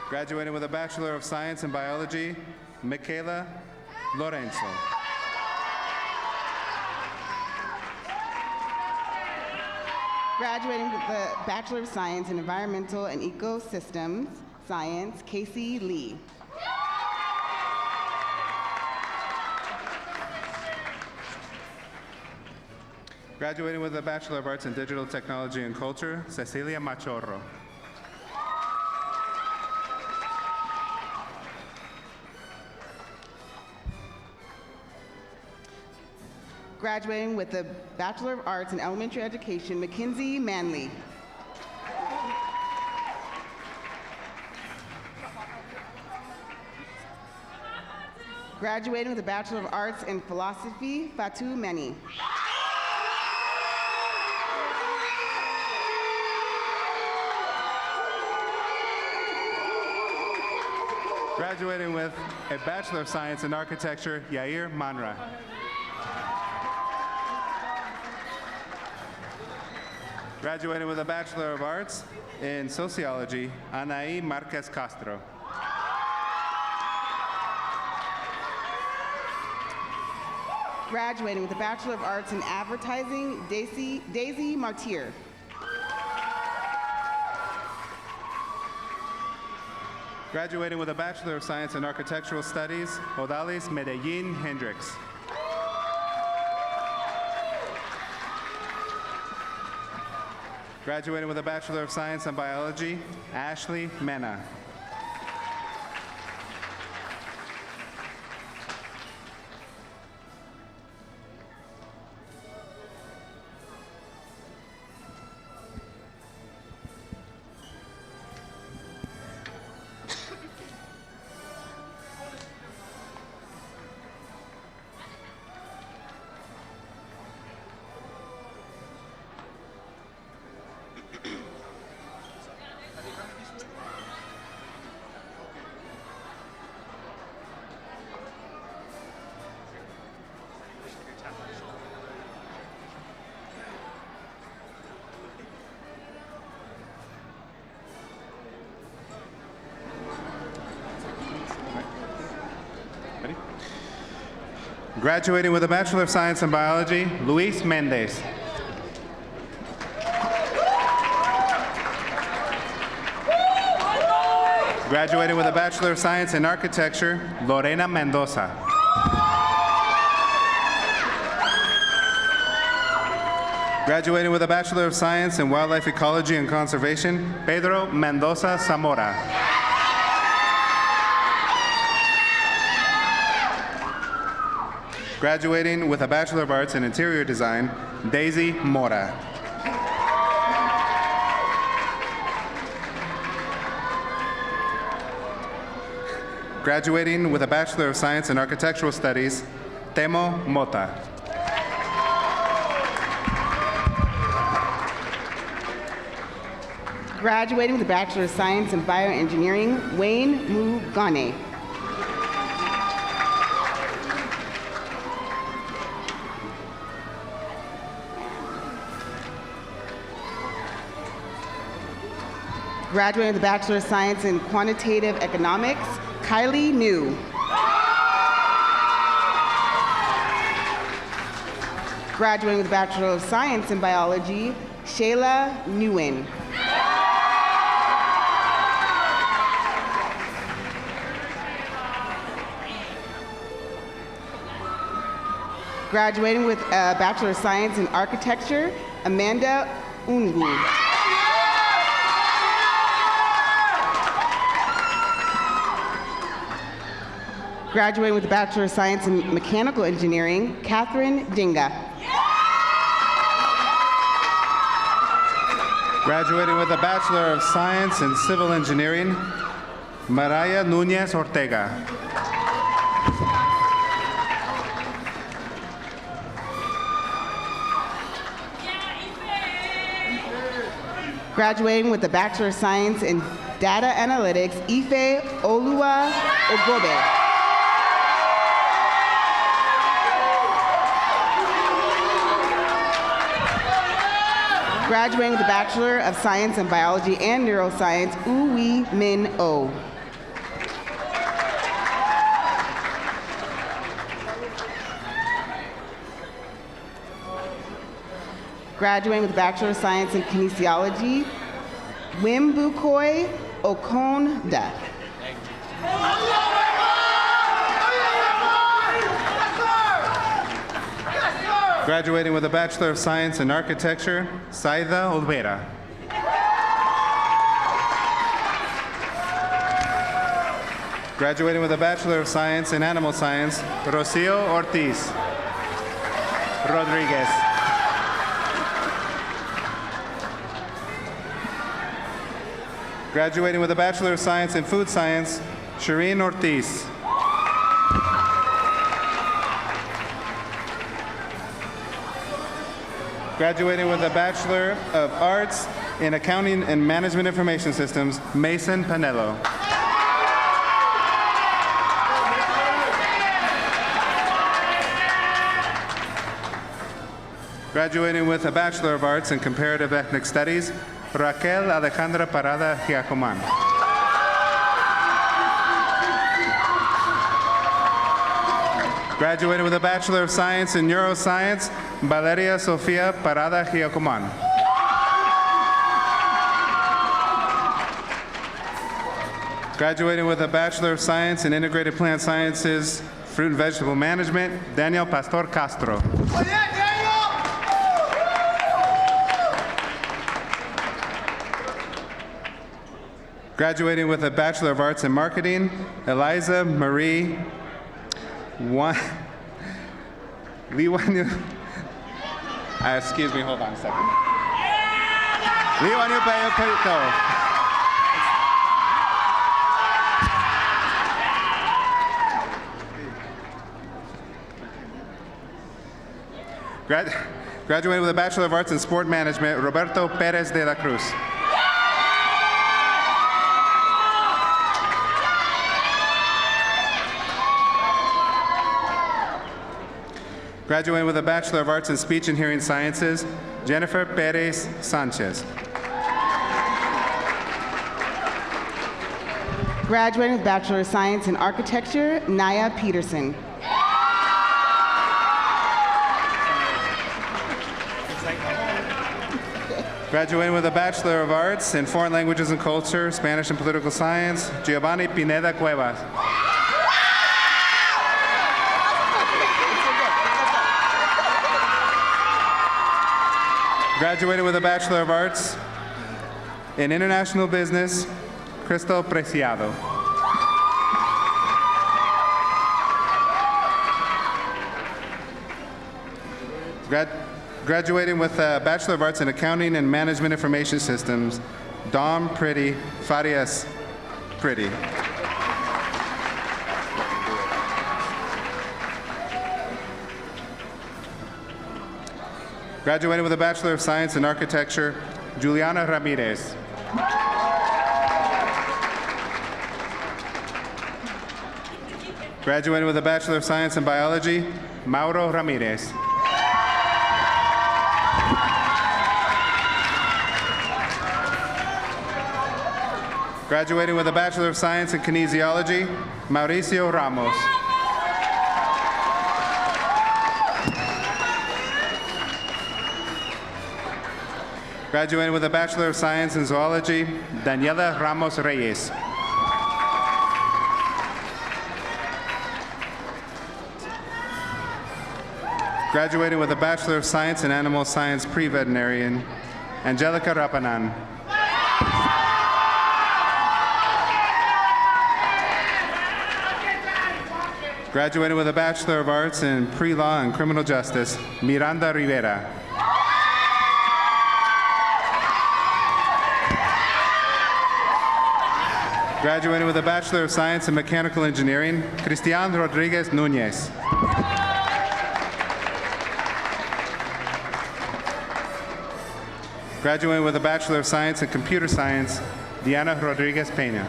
S9: Graduating with a Bachelor of Science in Biology, Michaela Lorenzo.
S8: Graduating with the Bachelor of Science in Environmental and Ecosystems Science, Casey Lee.
S9: Graduating with a Bachelor of Arts in Digital Technology and Culture, Cecilia Machorro.
S8: Graduating with the Bachelor of Arts in Elementary Education, Mackenzie Manley. Graduating with a Bachelor of Arts in Philosophy, Fatou Meni.
S9: Graduating with a Bachelor of Science in Architecture, Yair Manra. Graduating with a Bachelor of Arts in Sociology, Anaí Marquez Castro.
S8: Graduating with a Bachelor of Arts in Advertising, Daisy Martyr.
S9: Graduating with a Bachelor of Science in Architectural Studies, Odalis Medellin Hendricks. Graduating with a Bachelor of Science in Biology, Ashley Mena. Ready? Graduating with a Bachelor of Science in Biology, Luis Mendez. Graduating with a Bachelor of Science in Architecture, Lorena Mendoza. Graduating with a Bachelor of Science in Wildlife Ecology and Conservation, Pedro Mendoza Zamora. Graduating with a Bachelor of Arts in Interior Design, Daisy Mora. Graduating with a Bachelor of Science in Architectural Studies, Temo Mota.
S8: Graduating with a Bachelor of Science in Bioengineering, Wayne Mugane. Graduating with a Bachelor of Science in Quantitative Economics, Kylie New. Graduating with a Bachelor of Science in Biology, Shayla Nguyen. Graduating with a Bachelor of Science in Architecture, Amanda Ungu. Graduating with a Bachelor of Science in Mechanical Engineering, Catherine Dinga.
S9: Graduating with a Bachelor of Science in Civil Engineering, Mariah Nunez Ortega.
S8: Graduating with a Bachelor of Science in Data Analytics, Ife Olua Ogobe. Graduating with a Bachelor of Science in Biology and Neuroscience, Uwe Min Oh. Graduating with a Bachelor of Science in Kinesiology, Wimbukoi Okonda.
S9: Graduating with a Bachelor of Science in Architecture, Saida Olvera. Graduating with a Bachelor of Science in Animal Science, Rocio Ortiz Rodriguez. Graduating with a Bachelor of Science in Food Science, Shireen Ortiz. Graduating with a Bachelor of Arts in Accounting and Management Information Systems, Mason Panello. Graduating with a Bachelor of Arts in Comparative Ethnic Studies, Raquel Alejandra Parada Giacoman. Graduating with a Bachelor of Science in Neuroscience, Valeria Sofia Parada Giacoman. Graduating with a Bachelor of Science in Integrated Plant Sciences, Fruit and Vegetable Management, Daniel Pastor Castro. Graduating with a Bachelor of Arts in Marketing, Eliza Marie excuse me, hold on a second. Liwanyu Payo. Graduating with a Bachelor of Arts in Sport Management, Roberto Perez de la Cruz. Graduating with a Bachelor of Arts in Speech and Hearing Sciences, Jennifer Perez Sanchez.
S8: Graduating with Bachelor of Science in Architecture, Naya Peterson.
S9: Graduating with a Bachelor of Arts in Foreign Languages and Culture, Spanish and Political Science, Giovanni Pineda Cuevas. Graduated with a Bachelor of Arts in International Business, Crystal Preciado. Graduating with a Bachelor of Arts in Accounting and Management Information Systems, Dom Pretty Farias Pretty. Graduating with a Bachelor of Science in Architecture, Juliana Ramirez. Graduating with a Bachelor of Science in Biology, Mauro Ramirez. Graduating with a Bachelor of Science in Kinesiology, Mauricio Ramos. Graduating with a Bachelor of Science in Zoology, Daniela Ramos Reyes. Graduating with a Bachelor of Science in Animal Science Pre-Veterinarian, Angelica Rapanan. Graduating with a Bachelor of Arts in Pre-Law and Criminal Justice, Miranda Rivera. Graduating with a Bachelor of Science in Mechanical Engineering, Cristian Rodriguez Nunez. Graduating with a Bachelor of Science in Computer Science, Diana Rodriguez Peña.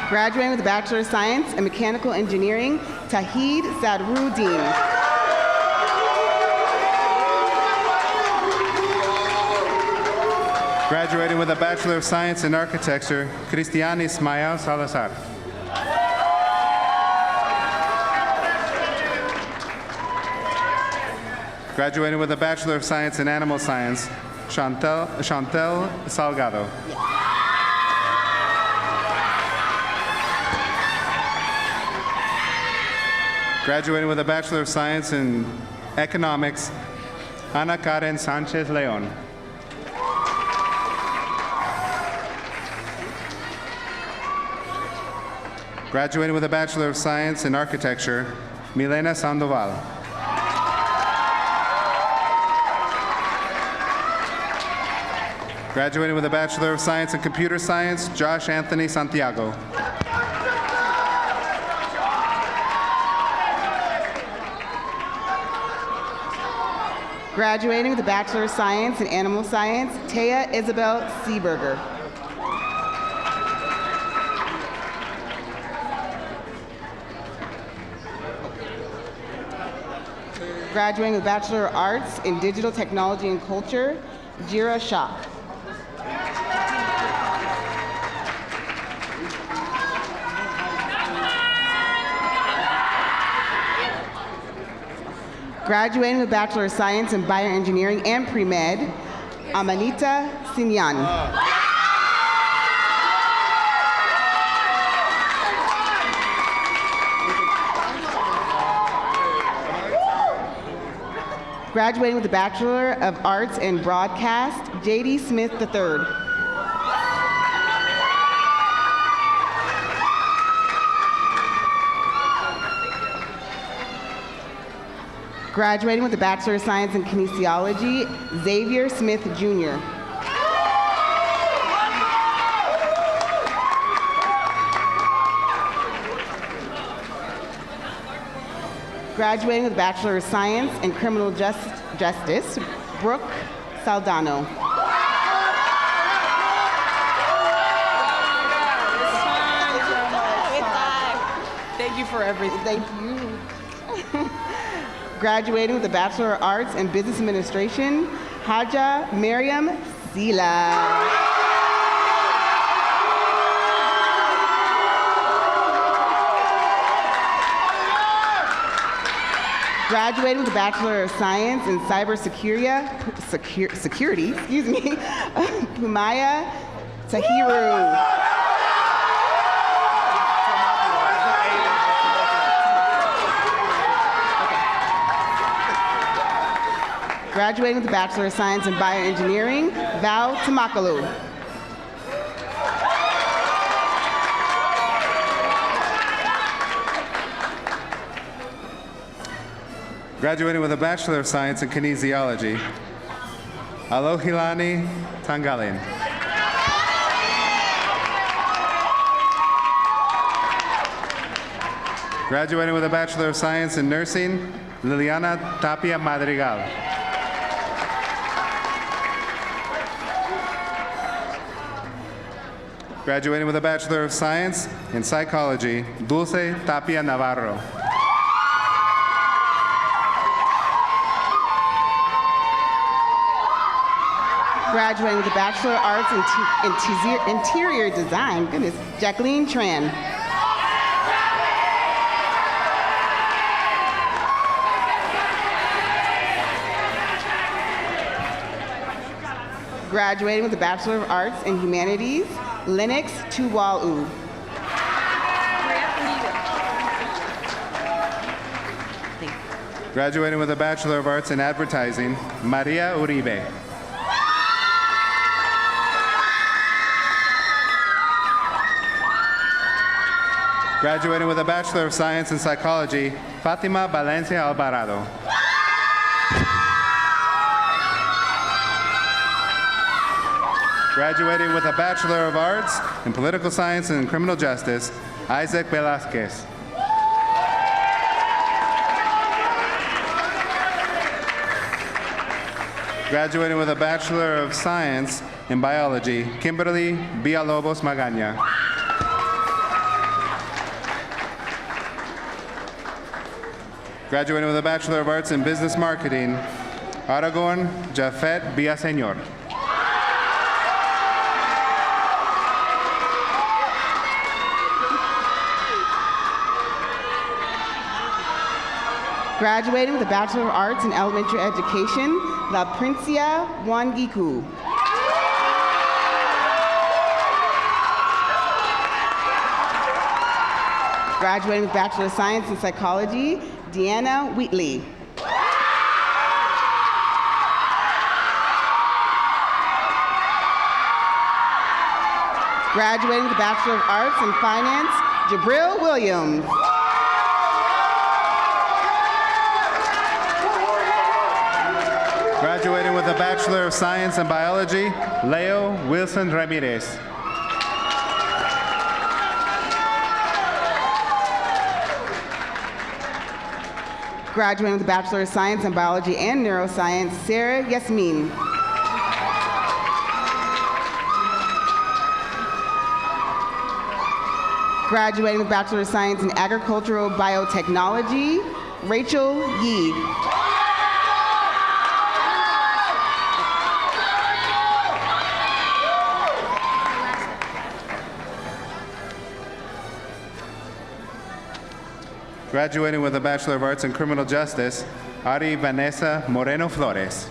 S8: Graduating with a Bachelor of Science in Mechanical Engineering, Tahid Sadruddin.
S9: Graduating with a Bachelor of Science in Architecture, Cristian Ismael Salazar. Graduating with a Bachelor of Science in Animal Science, Chantel Salgado. Graduating with a Bachelor of Science in Economics, Ana Karen Sanchez Leon. Graduating with a Bachelor of Science in Architecture, Milena Sandoval. Graduating with a Bachelor of Science in Computer Science, Josh Anthony Santiago.
S8: Graduating with a Bachelor of Science in Animal Science, Taya Isabel Seeberger. Graduating with Bachelor of Arts in Digital Technology and Culture, Jira Shah. Graduating with Bachelor of Science in Bioengineering and Pre-Med, Amanita Sinyan. Graduating with the Bachelor of Arts in Broadcast, J.D. Smith III. Graduating with the Bachelor of Science in Kinesiology, Xavier Smith Jr. Graduating with Bachelor of Science in Criminal Justice, Brooke Saldano.
S3: Thank you for everything.
S8: Thank you. Graduating with the Bachelor of Arts in Business Administration, Haja Miriam Sila. Graduating with the Bachelor of Science in Cybersecurity, Pumaya Tahiru. Graduating with the Bachelor of Science in Bioengineering, Val Tamakalu.
S9: Graduating with a Bachelor of Science in Kinesiology, Alohilani Tangalin. Graduating with a Bachelor of Science in Nursing, Liliana Tapia Madrigal. Graduating with a Bachelor of Science in Psychology, Dulce Tapia Navarro.
S8: Graduating with a Bachelor of Arts in Interior Design, goodness, Jacqueline Tran. Graduating with a Bachelor of Arts in Humanities, Lennox Tuwalu.
S9: Graduating with a Bachelor of Arts in Advertising, Maria Uribe. Graduating with a Bachelor of Science in Psychology, Fatima Valencia Alvarado. Graduating with a Bachelor of Arts in Political Science and Criminal Justice, Isaac Velazquez. Graduating with a Bachelor of Science in Biology, Kimberly Villalobos Magaña. Graduating with a Bachelor of Arts in Business Marketing, Aragorn Jafet Villaseñor.
S8: Graduating with a Bachelor of Arts in Elementary Education, La Princia Wangiku. Graduating with Bachelor of Science in Psychology, Deanna Wheatley. Graduating with a Bachelor of Arts in Finance, Jabril Williams.
S9: Graduating with a Bachelor of Science in Biology, Leo Wilson Ramirez.
S8: Graduating with a Bachelor of Science in Biology and Neuroscience, Sarah Yasmin. Graduating with Bachelor of Science in Agricultural Biotechnology, Rachel Yee.
S9: Graduating with a Bachelor of Arts in Criminal Justice, Ari Vanessa Moreno Flores.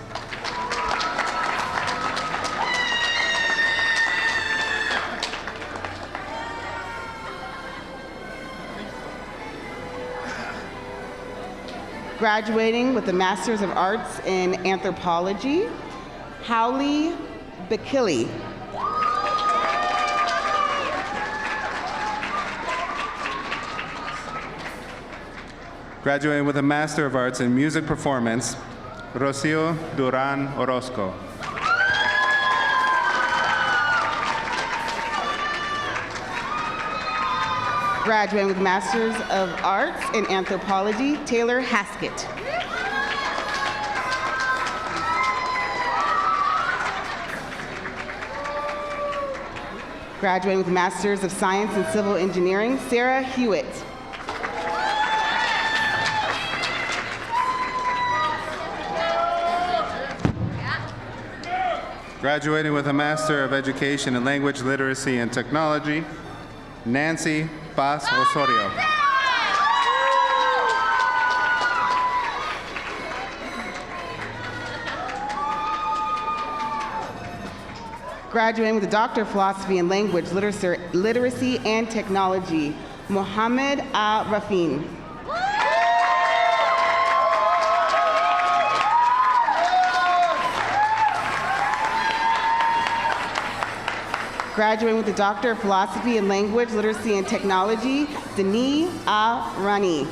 S8: Graduating with a Master's of Arts in Anthropology, Howley Bakili.
S9: Graduating with a Master of Arts in Music Performance, Rocio Duran Orozco.
S8: Graduating with Masters of Arts in Anthropology, Taylor Haskett. Graduating with Masters of Science in Civil Engineering, Sarah Hewitt.
S9: Graduating with a Master of Education in Language, Literacy, and Technology, Nancy Paz Osorio.
S8: Graduating with a Doctor of Philosophy in Language, Literacy, and Technology, Mohammed Rafin. Graduating with a Doctor of Philosophy in Language, Literacy, and Technology, Denis Rani.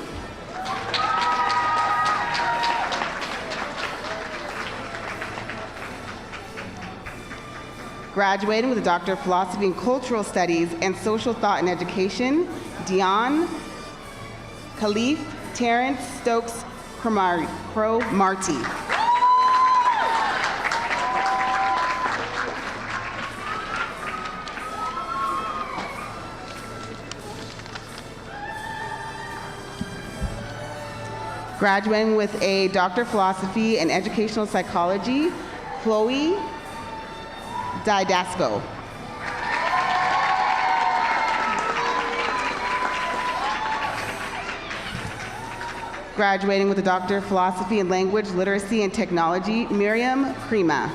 S8: Graduating with a Doctor of Philosophy in Cultural Studies and Social Thought and Education, Dion Khalif Terrence Stokes Cromarty. Graduating with a Doctor of Philosophy in Educational Psychology, Chloe Didasco. Graduating with a Doctor of Philosophy in Language, Literacy, and Technology, Miriam Krima.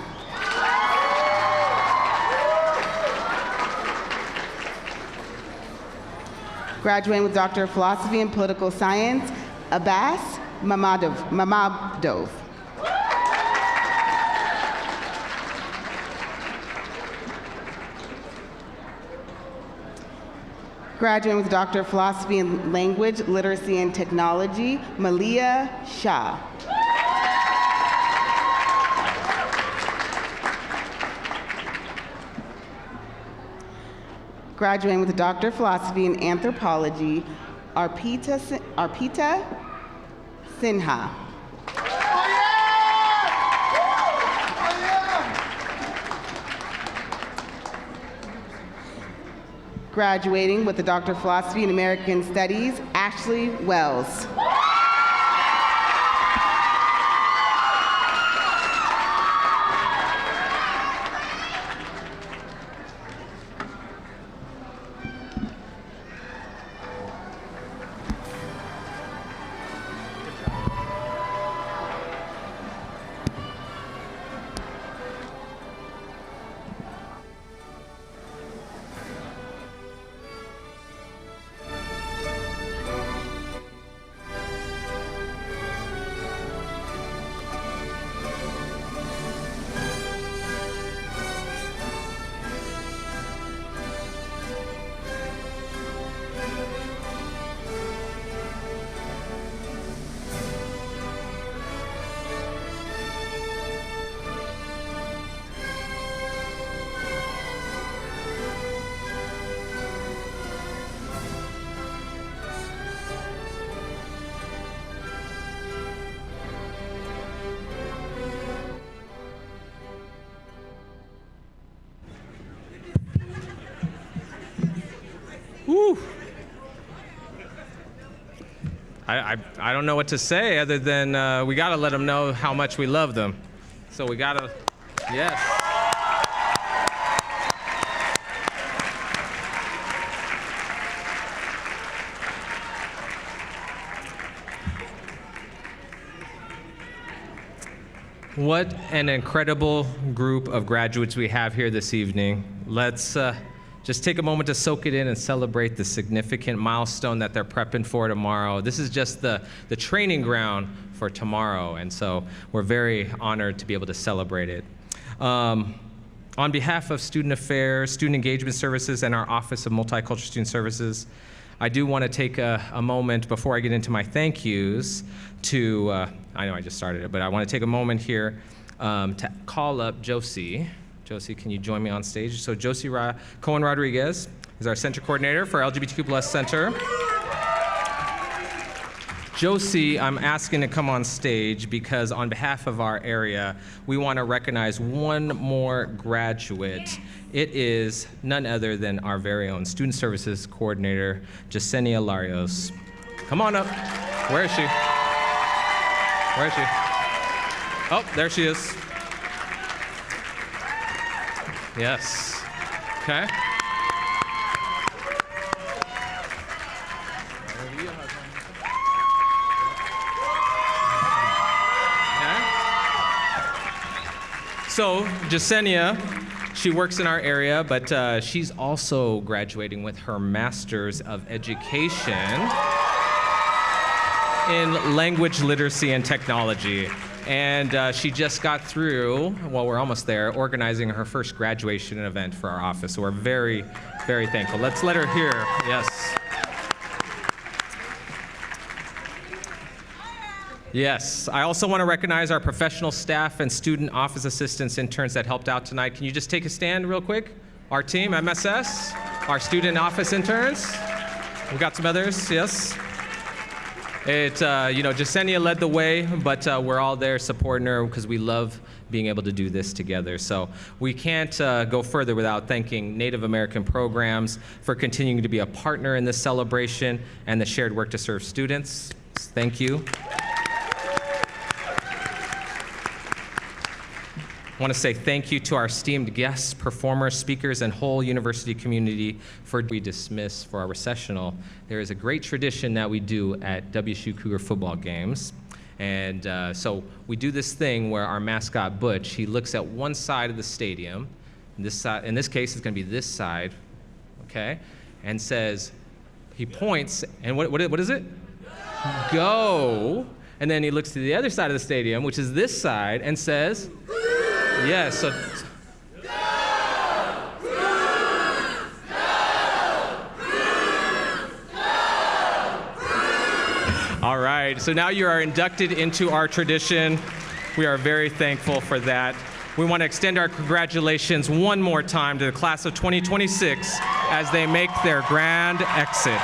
S8: Graduating with Doctor of Philosophy in Political Science, Abbas Mamadov. Graduating with a Doctor of Philosophy in Language, Literacy, and Technology, Malia Shah. Graduating with a Doctor of Philosophy in Anthropology, Arpita Sinha. Graduating with a Doctor of Philosophy in American Studies, Ashley Wells.
S1: Woo. I don't know what to say other than we got to let them know how much we love them. So we got to, yes. What an incredible group of graduates we have here this evening. Let's just take a moment to soak it in and celebrate the significant milestone that they're prepping for tomorrow. This is just the training ground for tomorrow, and so we're very honored to be able to celebrate it. On behalf of Student Affairs, Student Engagement Services, and our Office of Multicultural Student Services, I do want to take a moment before I get into my thank yous to, I know I just started it, but I want to take a moment here to call up Josie. Josie, can you join me on stage? So Josie Cohen Rodriguez is our Center Coordinator for LGBTQ+ Center. Josie, I'm asking to come on stage because on behalf of our area, we want to recognize one more graduate. It is none other than our very own Student Services Coordinator, Yesenia Larios. Come on up. Where is she? Where is she? Oh, there she is. Yes. Okay. So, Yesenia, she works in our area, but she's also graduating with her Master's of Education in Language Literacy and Technology. And she just got through, well, we're almost there, organizing her first graduation event for our office. So we're very, very thankful. Let's let her hear. Yes. Yes, I also want to recognize our professional staff and student office assistants, interns that helped out tonight. Can you just take a stand real quick? Our team, MSS, our student office interns. We got some others, yes. Yesenia led the way, but we're all there supporting her because we love being able to do this together. So we can't go further without thanking Native American programs for continuing to be a partner in this celebration and the shared work to serve students. Thank you. I want to say thank you to our esteemed guests, performers, speakers, and whole university community for we dismiss for our recessional. There is a great tradition that we do at WSU Cougar football games. And so we do this thing where our mascot, Butch, he looks at one side of the stadium. This side, in this case, it's going to be this side, okay? And says, he points, and what is it? Go. And then he looks to the other side of the stadium, which is this side, and says, yes, so. All right, so now you are inducted into our tradition. We are very thankful for that. We want to extend our congratulations one more time to the class of 2026 as they make their grand exit.